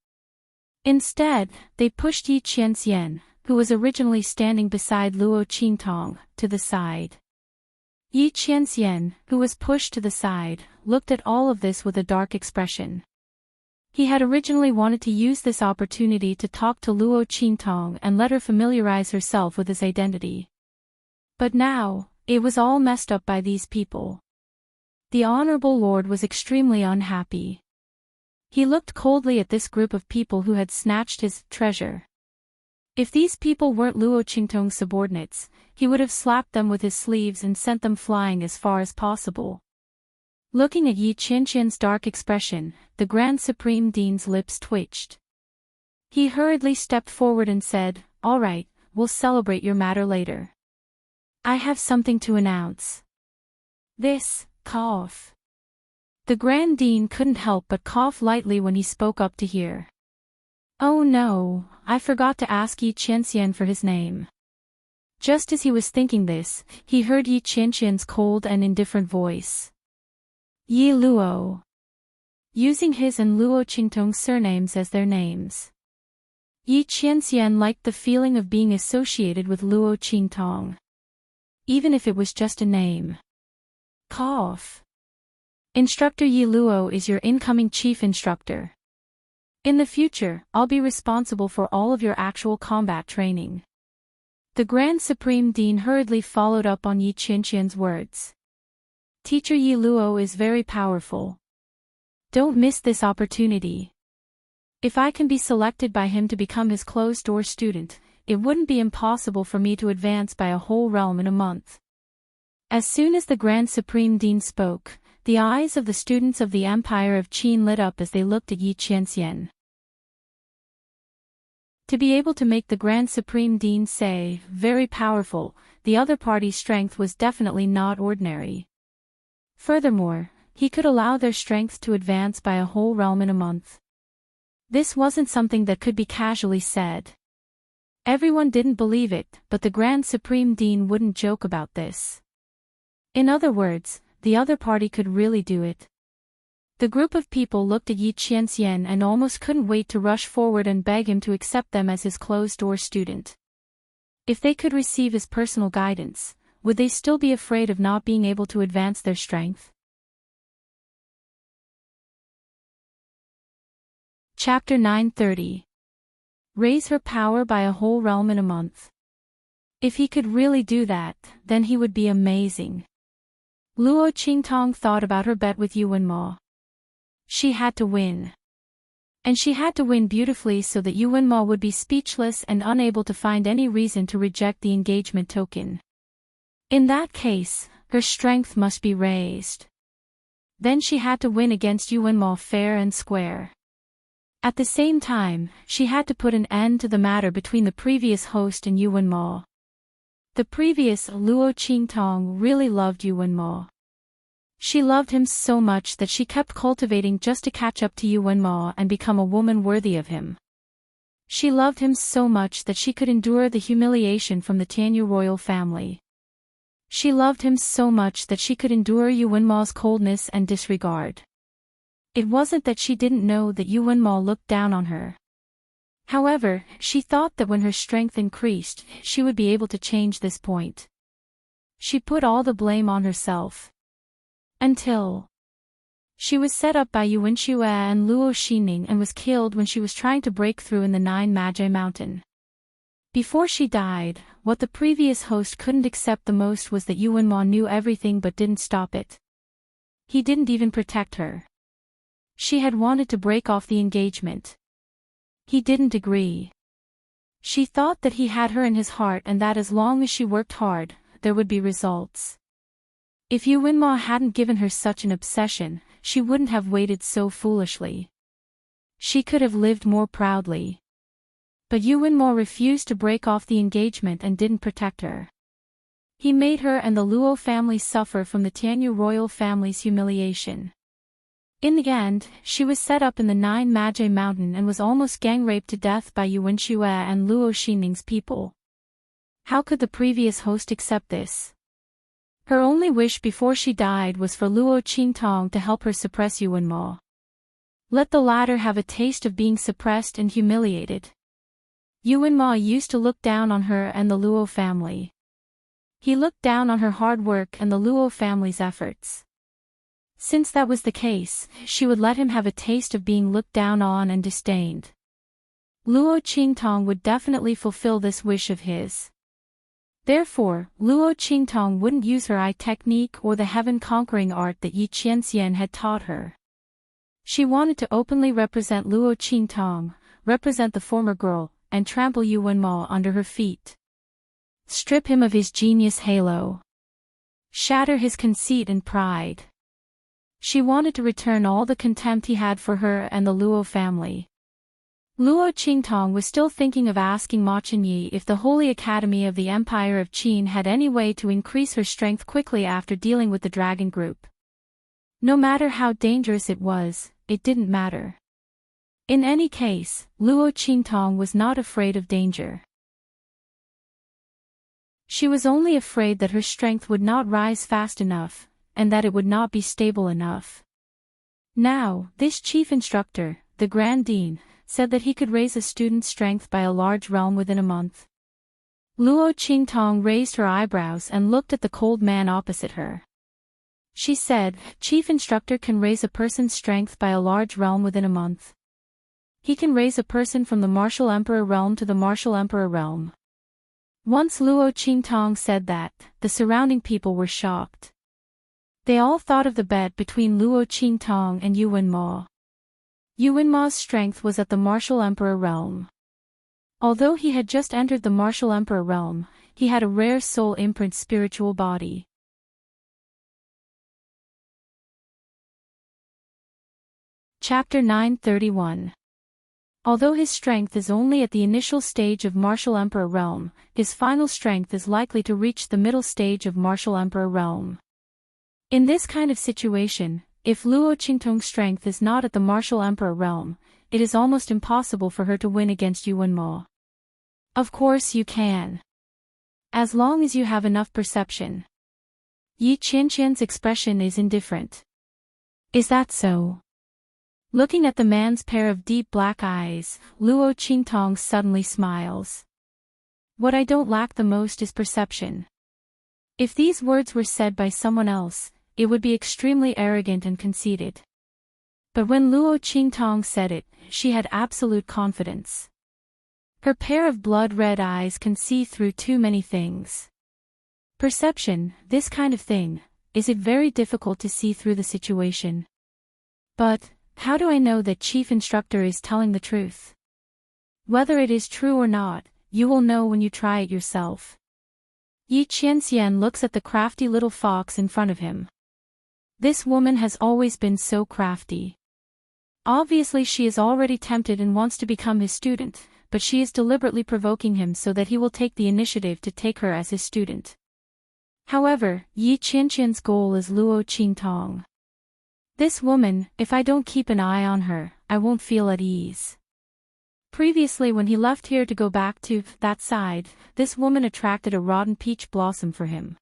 Instead, they pushed Yi Qianxian, who was originally standing beside Luo Qingtong, to the side. Yi Qianxian, who was pushed to the side, looked at all of this with a dark expression. He had originally wanted to use this opportunity to talk to Luo Qingtong and let her familiarize herself with his identity. But now, it was all messed up by these people. The Honorable Lord was extremely unhappy. He looked coldly at this group of people who had snatched his treasure. If these people weren't Luo Qingtong's subordinates, he would have slapped them with his sleeves and sent them flying as far as possible. Looking at Yi Qianxian's dark expression, the Grand Supreme Dean's lips twitched. He hurriedly stepped forward and said, "All right, we'll celebrate your matter later. I have something to announce." This, cough. The Grand Dean couldn't help but cough lightly when he spoke up to hear. "Oh no, I forgot to ask Yi Qianxian for his name." Just as he was thinking this, he heard Yi Qianxian's cold and indifferent voice. "Yi Luo." Using his and Luo Qingtong's surnames as their names. Yi Qianxian liked the feeling of being associated with Luo Qingtong. Even if it was just a name. Cough. Instructor Yi Luo is your incoming chief instructor. In the future, I'll be responsible for all of your actual combat training. The Grand Supreme Dean hurriedly followed up on Yi Qianxian's words. Teacher Yi Luo is very powerful. Don't miss this opportunity. If I can be selected by him to become his closed-door student, it wouldn't be impossible for me to advance by a whole realm in a month. As soon as the Grand Supreme Dean spoke, the eyes of the students of the Empire of Qin lit up as they looked at Yi Qianxian. To be able to make the Grand Supreme Dean say, "very powerful," the other party's strength was definitely not ordinary. Furthermore, he could allow their strength to advance by a whole realm in a month. This wasn't something that could be casually said. Everyone didn't believe it, but the Grand Supreme Dean wouldn't joke about this. In other words, the other party could really do it. The group of people looked at Yi Qianxian and almost couldn't wait to rush forward and beg him to accept them as his closed-door student. If they could receive his personal guidance, would they still be afraid of not being able to advance their strength? Chapter 930. Raise her power by a whole realm in a month. If he could really do that, then he would be amazing. Luo Qingtong thought about her bet with Yuanmo. She had to win. And she had to win beautifully so that Yuanmo would be speechless and unable to find any reason to reject the engagement token. In that case, her strength must be raised. Then she had to win against Yuanmo fair and square. At the same time, she had to put an end to the matter between the previous host and Yuanmo. The previous Luo Qingtong really loved Yuan Mo. She loved him so much that she kept cultivating just to catch up to Yuan Mo and become a woman worthy of him. She loved him so much that she could endure the humiliation from the Tianyu royal family. She loved him so much that she could endure Yuan Mo's coldness and disregard. It wasn't that she didn't know that Yuan Mo looked down on her. However, she thought that when her strength increased, she would be able to change this point. She put all the blame on herself. Until she was set up by Yuan Xue and Luo Xining and was killed when she was trying to break through in the Nine Magi Mountain. Before she died, what the previous host couldn't accept the most was that Yuan Mo knew everything but didn't stop it. He didn't even protect her. She had wanted to break off the engagement. He didn't agree. She thought that he had her in his heart and that as long as she worked hard, there would be results. If Yuan Mo hadn't given her such an obsession, she wouldn't have waited so foolishly. She could have lived more proudly. But Yuan Mo refused to break off the engagement and didn't protect her. He made her and the Luo family suffer from the Tianyu royal family's humiliation. In the end, she was set up in the Nine Magi Mountain and was almost gang-raped to death by Yuan Xue and Luo Xining's people. How could the previous host accept this? Her only wish before she died was for Luo Qingtong to help her suppress Yuan Mo. Let the latter have a taste of being suppressed and humiliated. Yuan Mo used to look down on her and the Luo family. He looked down on her hard work and the Luo family's efforts. Since that was the case, she would let him have a taste of being looked down on and disdained. Luo Qingtong would definitely fulfill this wish of his. Therefore, Luo Qingtong wouldn't use her eye technique or the heaven-conquering art that Yi Qianxian had taught her. She wanted to openly represent Luo Qingtong, represent the former girl, and trample Yuan Mo under her feet. Strip him of his genius halo. Shatter his conceit and pride. She wanted to return all the contempt he had for her and the Luo family. Luo Qingtong was still thinking of asking Ma Chenyi if the Holy Academy of the Empire of Qin had any way to increase her strength quickly after dealing with the dragon group. No matter how dangerous it was, it didn't matter. In any case, Luo Qingtong was not afraid of danger. She was only afraid that her strength would not rise fast enough, and that it would not be stable enough. Now, this chief instructor, the Grand Dean, said that he could raise a student's strength by a large realm within a month. Luo Qingtong raised her eyebrows and looked at the cold man opposite her. She said, "Chief instructor can raise a person's strength by a large realm within a month. He can raise a person from the martial emperor realm to the martial emperor realm." Once Luo Qingtong said that, the surrounding people were shocked. They all thought of the bet between Luo Qingtong and Yuan Mo. Yuan Mo's strength was at the martial emperor realm. Although he had just entered the martial emperor realm, he had a rare soul imprint spiritual body. Chapter 931. Although his strength is only at the initial stage of martial emperor realm, his final strength is likely to reach the middle stage of martial emperor realm. In this kind of situation, if Luo Qingtong's strength is not at the martial emperor realm, it is almost impossible for her to win against Yuan Mo. Of course you can. As long as you have enough perception. Yi Qianxian's expression is indifferent. Is that so? Looking at the man's pair of deep black eyes, Luo Qingtong suddenly smiles. What I don't lack the most is perception. If these words were said by someone else, it would be extremely arrogant and conceited. But when Luo Qingtong said it, she had absolute confidence. Her pair of blood-red eyes can see through too many things. Perception, this kind of thing, is it very difficult to see through the situation. But, how do I know that chief instructor is telling the truth? Whether it is true or not, you will know when you try it yourself. Yi Qianxian looks at the crafty little fox in front of him. This woman has always been so crafty. Obviously she is already tempted and wants to become his student, but she is deliberately provoking him so that he will take the initiative to take her as his student. However, Yi Qianqian's goal is Luo Qingtong. This woman, if I don't keep an eye on her, I won't feel at ease. Previously, when he left here to go back to that side, this woman attracted a rotten peach blossom for him.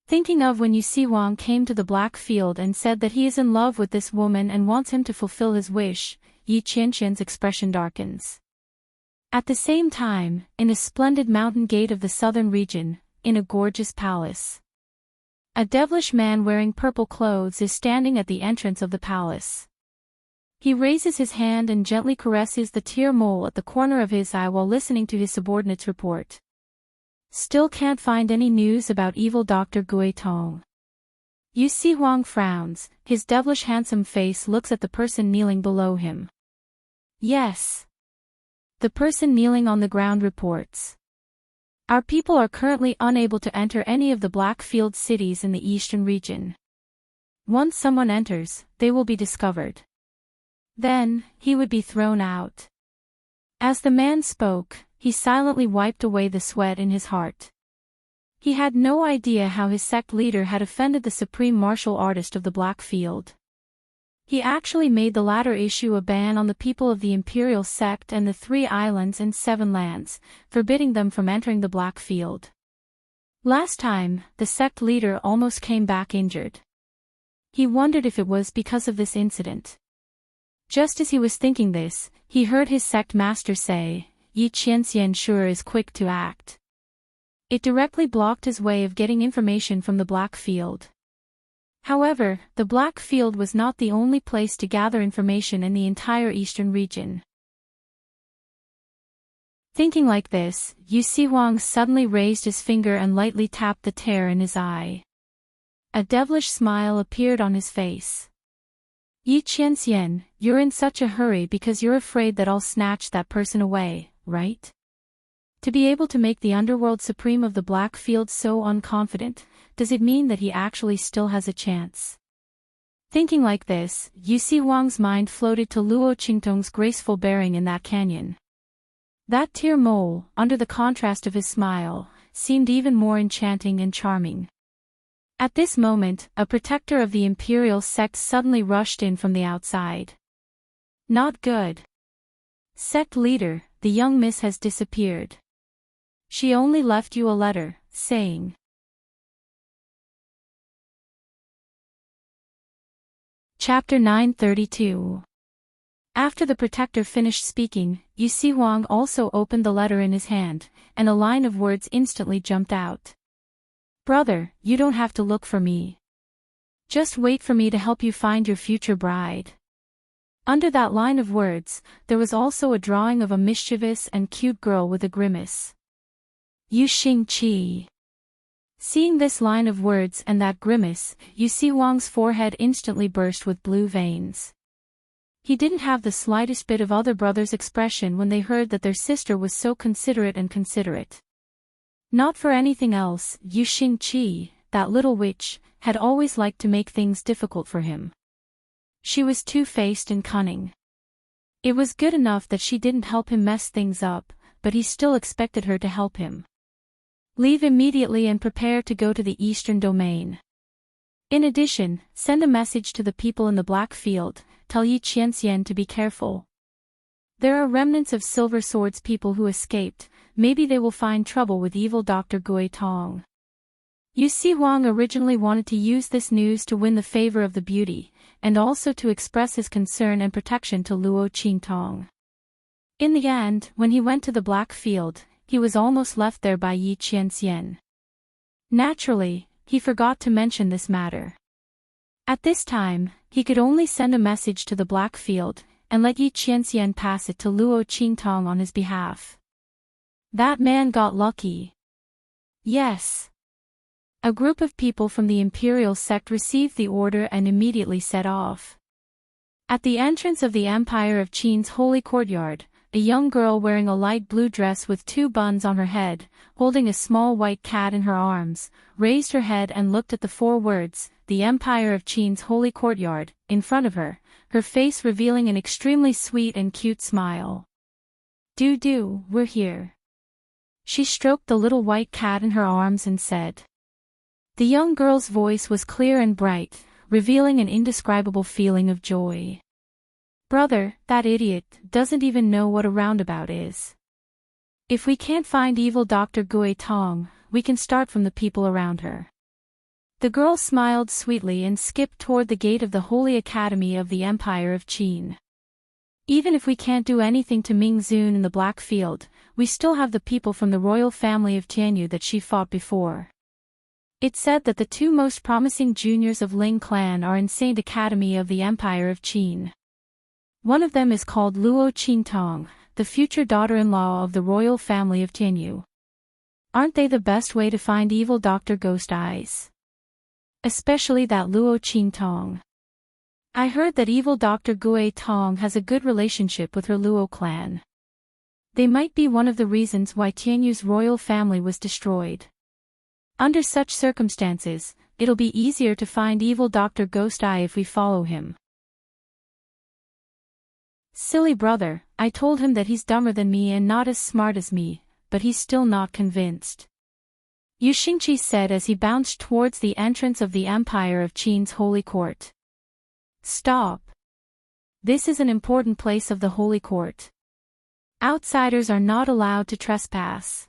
Thinking of when Yu Siwang came to the black field and said that he is in love with this woman and wants him to fulfill his wish, Yi Qianqian's expression darkens. At the same time, in a splendid mountain gate of the southern region, in a gorgeous palace, a devilish man wearing purple clothes is standing at the entrance of the palace. He raises his hand and gently caresses the tear mole at the corner of his eye while listening to his subordinate's report. Still can't find any news about evil Dr. Gui Tong. Yu Sihuang frowns, his devilish handsome face looks at the person kneeling below him. Yes. The person kneeling on the ground reports. Our people are currently unable to enter any of the Blackfield cities in the eastern region. Once someone enters, they will be discovered. Then, he would be thrown out. As the man spoke, he silently wiped away the sweat in his heart. He had no idea how his sect leader had offended the supreme martial artist of the Blackfield. He actually made the latter issue a ban on the people of the Imperial Sect and the 3 islands and 7 lands, forbidding them from entering the Blackfield. Last time, the sect leader almost came back injured. He wondered if it was because of this incident. Just as he was thinking this, he heard his sect master say, Yi Qianxian sure is quick to act. It directly blocked his way of getting information from the Blackfield. However, the Blackfield was not the only place to gather information in the entire eastern region. Thinking like this, Yu Sihuang suddenly raised his finger and lightly tapped the tear in his eye. A devilish smile appeared on his face. Yi Qianxian, you're in such a hurry because you're afraid that I'll snatch that person away, right? To be able to make the underworld supreme of the Blackfield so unconfident, does it mean that he actually still has a chance? Thinking like this, Yu Sihuang's mind floated to Luo Qingtong's graceful bearing in that canyon. That tear mole, under the contrast of his smile, seemed even more enchanting and charming. At this moment, a protector of the Imperial Sect suddenly rushed in from the outside. Not good. Sect leader, the young miss has disappeared. She only left you a letter, saying. Chapter 932. After the protector finished speaking, Yu Sihuang also opened the letter in his hand, and a line of words instantly jumped out. Brother, you don't have to look for me. Just wait for me to help you find your future bride. Under that line of words, there was also a drawing of a mischievous and cute girl with a grimace. Yu Xingqi. Seeing this line of words and that grimace, Yu Sihuang's forehead instantly burst with blue veins. He didn't have the slightest bit of other brothers' expression when they heard that their sister was so considerate and considerate. Not for anything else, Yu Xingqi, that little witch, had always liked to make things difficult for him. She was two-faced and cunning. It was good enough that she didn't help him mess things up, but he still expected her to help him. Leave immediately and prepare to go to the eastern domain. In addition, send a message to the people in the Blackfield, tell Yi Qianxian to be careful. There are remnants of Silver Sword's people who escaped, maybe they will find trouble with evil Dr. Gui Tong. Yu Sihuang originally wanted to use this news to win the favor of the beauty, and also to express his concern and protection to Luo Qingtong. In the end, when he went to the Blackfield, he was almost left there by Yi Qianxian. Naturally, he forgot to mention this matter. At this time, he could only send a message to the Blackfield, and let Yi Qianxian pass it to Luo Qingtong on his behalf. That man got lucky. Yes. A group of people from the Imperial Sect received the order and immediately set off. At the entrance of the Empire of Qin's holy courtyard, a young girl wearing a light blue dress with 2 buns on her head, holding a small white cat in her arms, raised her head and looked at the 4 words, the Empire of Qin's holy courtyard, in front of her, her face revealing an extremely sweet and cute smile. We're here." She stroked the little white cat in her arms and said. The young girl's voice was clear and bright, revealing an indescribable feeling of joy. "Brother, that idiot doesn't even know what a roundabout is. If we can't find evil Dr. Gui Tong, we can start from the people around her." The girl smiled sweetly and skipped toward the gate of the Holy Academy of the Empire of Qin. "Even if we can't do anything to Ming Zun in the Black Field, we still have the people from the royal family of Tianyu that she fought before." It's said that the two most promising juniors of Ling clan are in Saint Academy of the Empire of Qin. One of them is called Luo Qingtong, the future daughter-in-law of the royal family of Tianyu. Aren't they the best way to find evil Dr. Ghost Eyes? Especially that Luo Qingtong. I heard that evil Dr. Gui Tong has a good relationship with her Luo clan. They might be one of the reasons why Tianyu's royal family was destroyed. Under such circumstances, it'll be easier to find evil Dr. Ghost Eye if we follow him. Silly brother, I told him that he's dumber than me and not as smart as me, but he's still not convinced. Yu Xingqi said as he bounced towards the entrance of the Empire of Qin's holy court. Stop. This is an important place of the holy court. Outsiders are not allowed to trespass.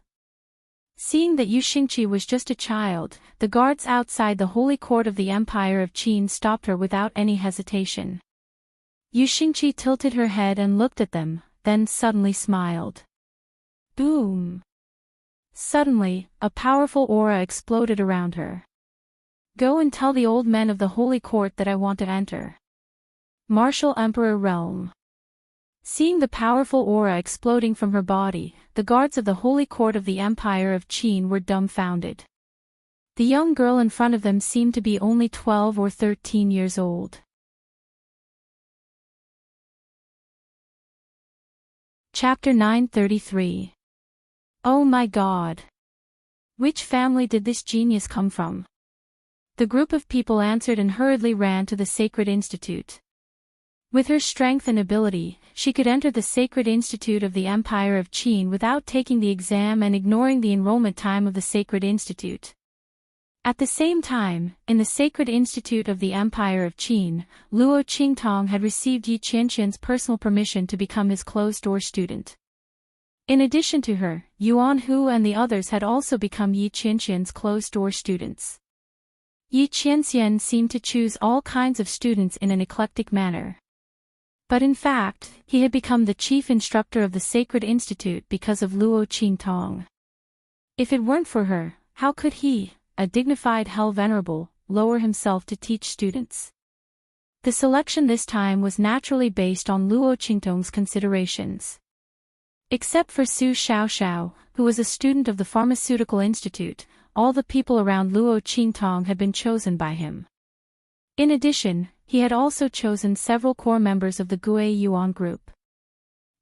Seeing that Yu Xingqi was just a child, the guards outside the holy court of the Empire of Qin stopped her without any hesitation. Yu Xingqi tilted her head and looked at them, then suddenly smiled. Boom! Suddenly, a powerful aura exploded around her. Go and tell the old men of the holy court that I want to enter. Martial Emperor Realm. Seeing the powerful aura exploding from her body, the guards of the holy court of the Empire of Qin were dumbfounded. The young girl in front of them seemed to be only 12 or 13 years old. Chapter 933. Oh my God! Which family did this genius come from? The group of people answered and hurriedly ran to the Sacred Institute. With her strength and ability, she could enter the Sacred Institute of the Empire of Qin without taking the exam and ignoring the enrollment time of the Sacred Institute. At the same time, in the Sacred Institute of the Empire of Qin, Luo Qingtong had received Yi Qianqian's personal permission to become his closed-door student. In addition to her, Yuan Hu and the others had also become Yi Qianqian's closed-door students. Yi Qianqian seemed to choose all kinds of students in an eclectic manner. But in fact, he had become the chief instructor of the Sacred Institute because of Luo Qingtong. If it weren't for her, how could he, a dignified Hell Venerable, lower himself to teach students? The selection this time was naturally based on Luo Qingtong's considerations. Except for Su Xiaoxiao, who was a student of the Pharmaceutical Institute, all the people around Luo Qingtong had been chosen by him. In addition, he had also chosen several core members of the Gui Yuan group.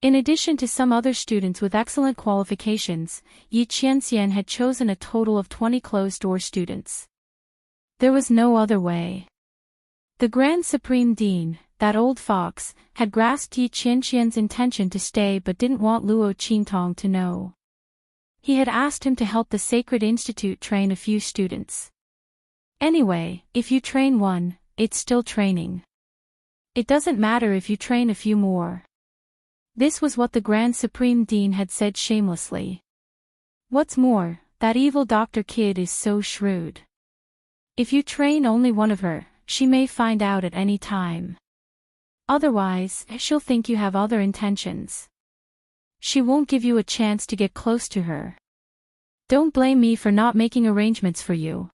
In addition to some other students with excellent qualifications, Yi Qianqian had chosen a total of 20 closed-door students. There was no other way. The Grand Supreme Dean, that old fox, had grasped Yi Qianqian's intention to stay but didn't want Luo Qingtong to know. He had asked him to help the Sacred Institute train a few students. Anyway, if you train one, it's still training. It doesn't matter if you train a few more. This was what the Grand Supreme Dean had said shamelessly. What's more, that evil Dr. Kid is so shrewd. If you train only one of her, she may find out at any time. Otherwise, she'll think you have other intentions. She won't give you a chance to get close to her. Don't blame me for not making arrangements for you.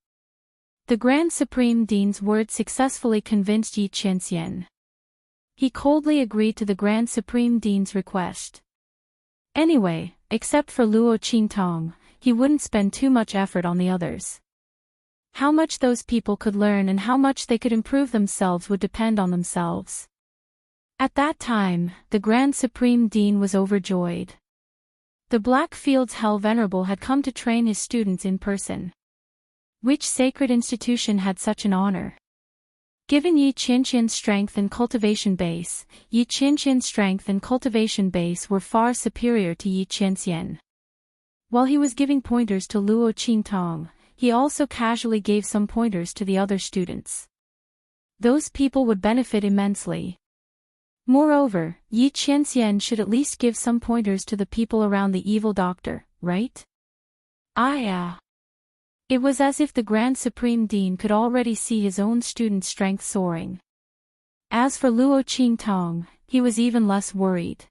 The Grand Supreme Dean's words successfully convinced Yi Qianqian. He coldly agreed to the Grand Supreme Dean's request. Anyway, except for Luo Qingtong, he wouldn't spend too much effort on the others. How much those people could learn and how much they could improve themselves would depend on themselves. At that time, the Grand Supreme Dean was overjoyed. The Blackfield's Hell Venerable had come to train his students in person. Which sacred institution had such an honor? Given Yi Qianqian's strength and cultivation base, Yi Qianqian's strength and cultivation base were far superior to Yi Qianxian. While he was giving pointers to Luo Qingtong, he also casually gave some pointers to the other students. Those people would benefit immensely. Moreover, Yi Qianxian should at least give some pointers to the people around the evil doctor, right? It was as if the Grand Supreme Dean could already see his own student's strength soaring. As for Luo Qingtong, he was even less worried.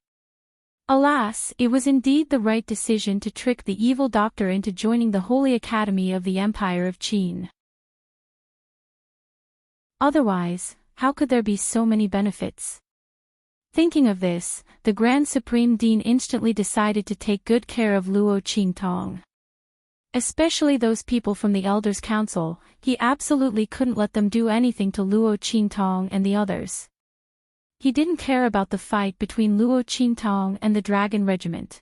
Alas, it was indeed the right decision to trick the evil doctor into joining the Holy Academy of the Empire of Qin. Otherwise, how could there be so many benefits? Thinking of this, the Grand Supreme Dean instantly decided to take good care of Luo Qingtong. Especially those people from the Elders' Council, he absolutely couldn't let them do anything to Luo Qingtong and the others. He didn't care about the fight between Luo Qingtong and the Dragon Regiment.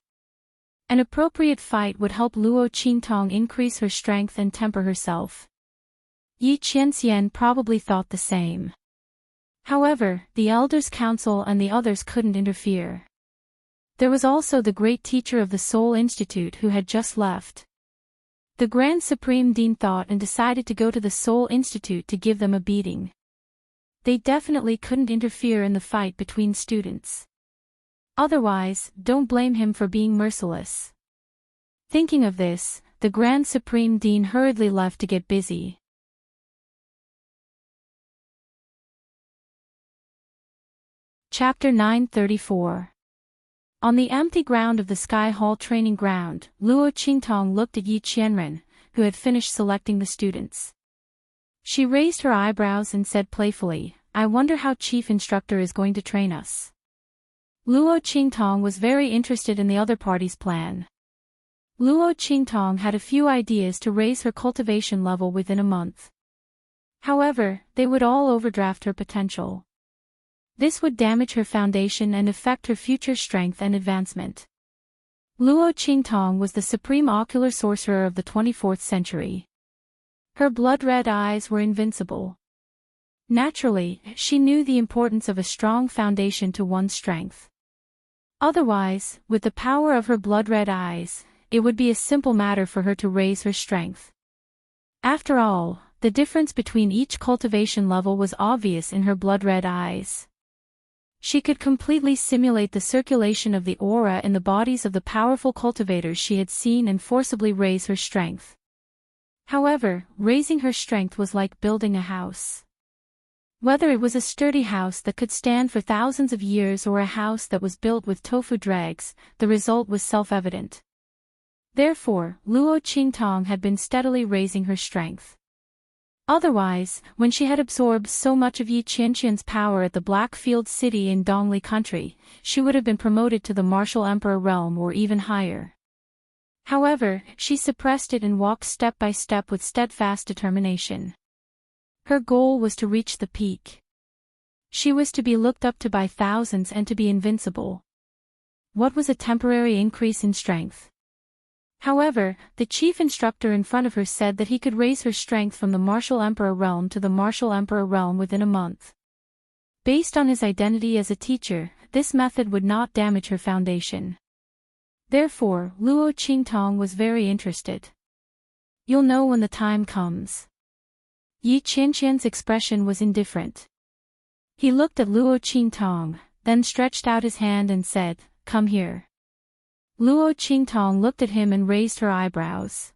An appropriate fight would help Luo Qingtong increase her strength and temper herself. Yi Qianxian probably thought the same. However, the Elders' Council and the others couldn't interfere. There was also the great teacher of the Soul Institute who had just left. The Grand Supreme Dean thought and decided to go to the Soul Institute to give them a beating. They definitely couldn't interfere in the fight between students. Otherwise, don't blame him for being merciless. Thinking of this, the Grand Supreme Dean hurriedly left to get busy. Chapter 934. On the empty ground of the Sky Hall training ground, Luo Qingtong looked at Yi Qianren, who had finished selecting the students. She raised her eyebrows and said playfully, "I wonder how Chief Instructor is going to train us." Luo Qingtong was very interested in the other party's plan. Luo Qingtong had a few ideas to raise her cultivation level within a month. However, they would all overdraft her potential. This would damage her foundation and affect her future strength and advancement. Luo Qingtong was the supreme ocular sorcerer of the 24th century. Her blood-red eyes were invincible. Naturally, she knew the importance of a strong foundation to one's strength. Otherwise, with the power of her blood-red eyes, it would be a simple matter for her to raise her strength. After all, the difference between each cultivation level was obvious in her blood-red eyes. She could completely simulate the circulation of the aura in the bodies of the powerful cultivators she had seen and forcibly raise her strength. However, raising her strength was like building a house. Whether it was a sturdy house that could stand for thousands of years or a house that was built with tofu dregs, the result was self-evident. Therefore, Luo Qingtong had been steadily raising her strength. Otherwise, when she had absorbed so much of Yi Qianqian's power at the Blackfield City in Dongli country, she would have been promoted to the Martial Emperor realm or even higher. However, she suppressed it and walked step by step with steadfast determination. Her goal was to reach the peak. She was to be looked up to by thousands and to be invincible. What was a temporary increase in strength? However, the chief instructor in front of her said that he could raise her strength from the Martial Emperor realm to the Martial Emperor realm within a month. Based on his identity as a teacher, this method would not damage her foundation. Therefore, Luo Qingtong was very interested. "You'll know when the time comes." Yi Qianqian's expression was indifferent. He looked at Luo Qingtong, then stretched out his hand and said, "Come here." Luo Qingtong looked at him and raised her eyebrows.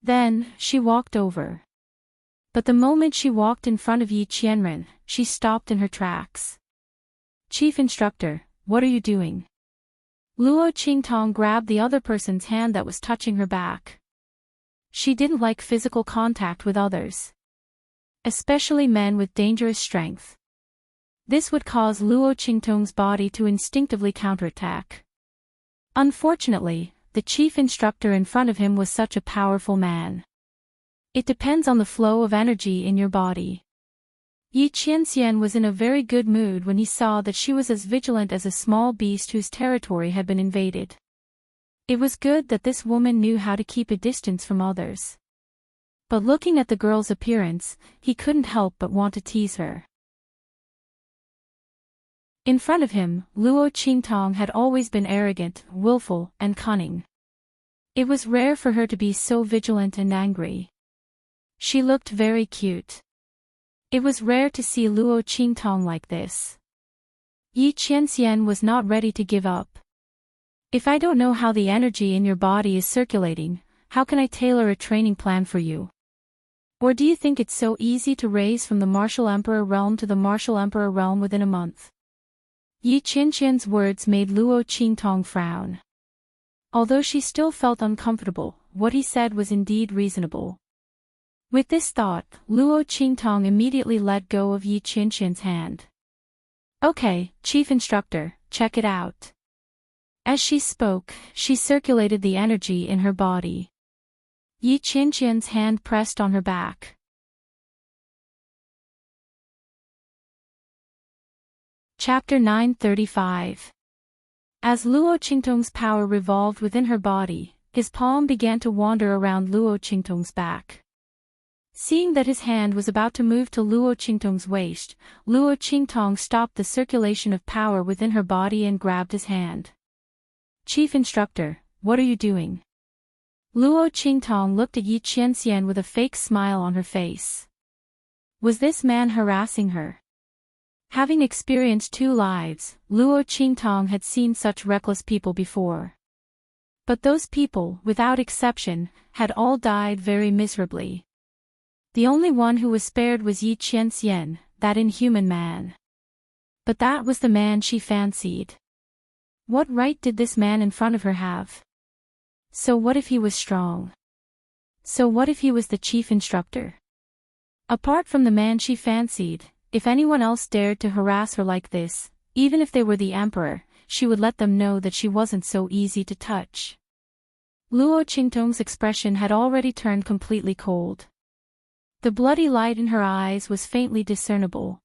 Then, she walked over. But the moment she walked in front of Yi Qianren, she stopped in her tracks. "Chief Instructor, what are you doing?" Luo Qingtong grabbed the other person's hand that was touching her back. She didn't like physical contact with others, especially men with dangerous strength. This would cause Luo Qingtong's body to instinctively counterattack. Unfortunately, the chief instructor in front of him was such a powerful man. It depends on the flow of energy in your body. Yi Qianxian was in a very good mood when he saw that she was as vigilant as a small beast whose territory had been invaded. It was good that this woman knew how to keep a distance from others. But looking at the girl's appearance, he couldn't help but want to tease her. In front of him, Luo Qingtong had always been arrogant, willful, and cunning. It was rare for her to be so vigilant and angry. She looked very cute. It was rare to see Luo Qingtong like this. Yi Qianxian was not ready to give up. If I don't know how the energy in your body is circulating, how can I tailor a training plan for you? Or do you think it's so easy to raise from the martial emperor realm to the martial emperor realm within a month? Yi Qianxian's words made Luo Qingtong frown. Although she still felt uncomfortable, what he said was indeed reasonable. With this thought, Luo Qingtong immediately let go of Yi Qianxian's hand. Okay, chief instructor, check it out. As she spoke, she circulated the energy in her body. Yi Qianxian's hand pressed on her back. Chapter 935. As Luo Qingtong's power revolved within her body, his palm began to wander around Luo Qingtong's back. Seeing that his hand was about to move to Luo Qingtong's waist, Luo Qingtong stopped the circulation of power within her body and grabbed his hand. Chief instructor, what are you doing? Luo Qingtong looked at Yi Qianxian with a fake smile on her face. Was this man harassing her? Having experienced 2 lives, Luo Qingtong had seen such reckless people before. But those people, without exception, had all died very miserably. The only one who was spared was Yi Qianxian, that inhuman man. But that was the man she fancied. What right did this man in front of her have? So what if he was strong? So what if he was the chief instructor? Apart from the man she fancied, if anyone else dared to harass her like this, even if they were the emperor, she would let them know that she wasn't so easy to touch. Luo Qingtong's expression had already turned completely cold. The bloody light in her eyes was faintly discernible.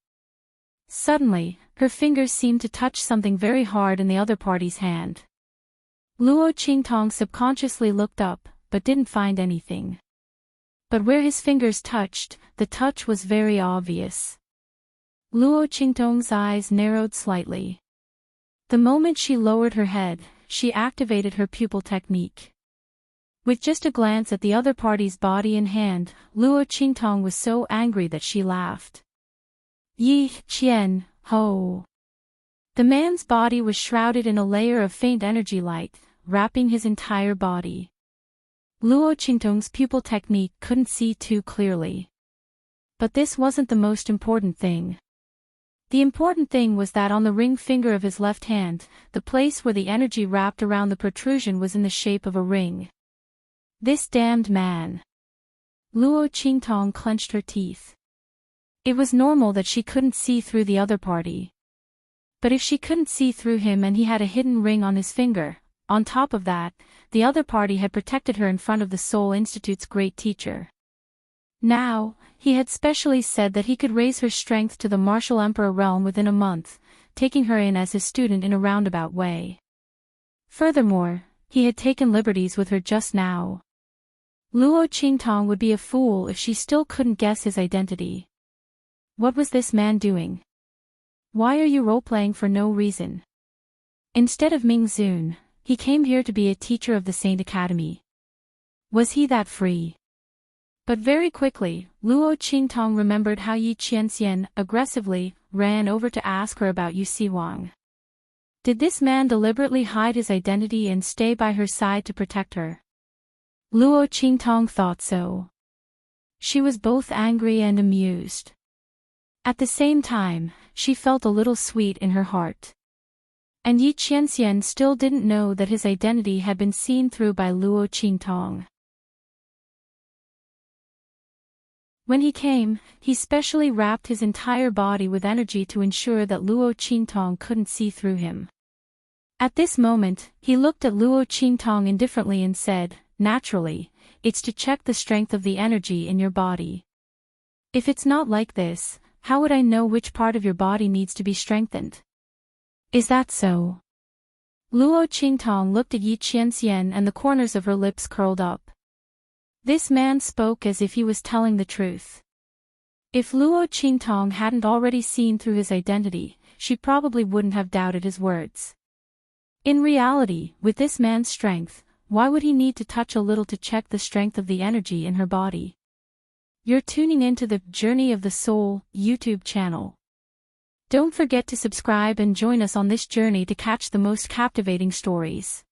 Suddenly, her fingers seemed to touch something very hard in the other party's hand. Luo Qingtong subconsciously looked up, but didn't find anything. But where his fingers touched, the touch was very obvious. Luo Qingtong's eyes narrowed slightly. The moment she lowered her head, she activated her pupil technique. With just a glance at the other party's body and hand, Luo Qingtong was so angry that she laughed. Yi Qian, ho! The man's body was shrouded in a layer of faint energy light, wrapping his entire body. Luo Qingtong's pupil technique couldn't see too clearly. But this wasn't the most important thing. The important thing was that on the ring finger of his left hand, the place where the energy wrapped around the protrusion was in the shape of a ring. This damned man. Luo Qingtong clenched her teeth. It was normal that she couldn't see through the other party. But if she couldn't see through him and he had a hidden ring on his finger, on top of that, the other party had protected her in front of the Soul Institute's great teacher. Now, he had specially said that he could raise her strength to the martial emperor realm within a month, taking her in as his student in a roundabout way. Furthermore, he had taken liberties with her just now. Luo Qingtong would be a fool if she still couldn't guess his identity. What was this man doing? Why are you role-playing for no reason? Instead of Ming Zun, he came here to be a teacher of the Saint Academy. Was he that free? But very quickly, Luo Qingtong remembered how Yi Qianxian, aggressively, ran over to ask her about Yu Siwang. Did this man deliberately hide his identity and stay by her side to protect her? Luo Qingtong thought so. She was both angry and amused. At the same time, she felt a little sweet in her heart. And Yi Qianxian still didn't know that his identity had been seen through by Luo Qingtong. When he came, he specially wrapped his entire body with energy to ensure that Luo Qingtong couldn't see through him. At this moment, he looked at Luo Qingtong indifferently and said, naturally, it's to check the strength of the energy in your body. If it's not like this, how would I know which part of your body needs to be strengthened? Is that so? Luo Qingtong looked at Yi Qianxian and the corners of her lips curled up. This man spoke as if he was telling the truth. If Luo Qingtong hadn't already seen through his identity, she probably wouldn't have doubted his words. In reality, with this man's strength, why would he need to touch a little to check the strength of the energy in her body? You're tuning into the Journey of the Soul YouTube channel. Don't forget to subscribe and join us on this journey to catch the most captivating stories.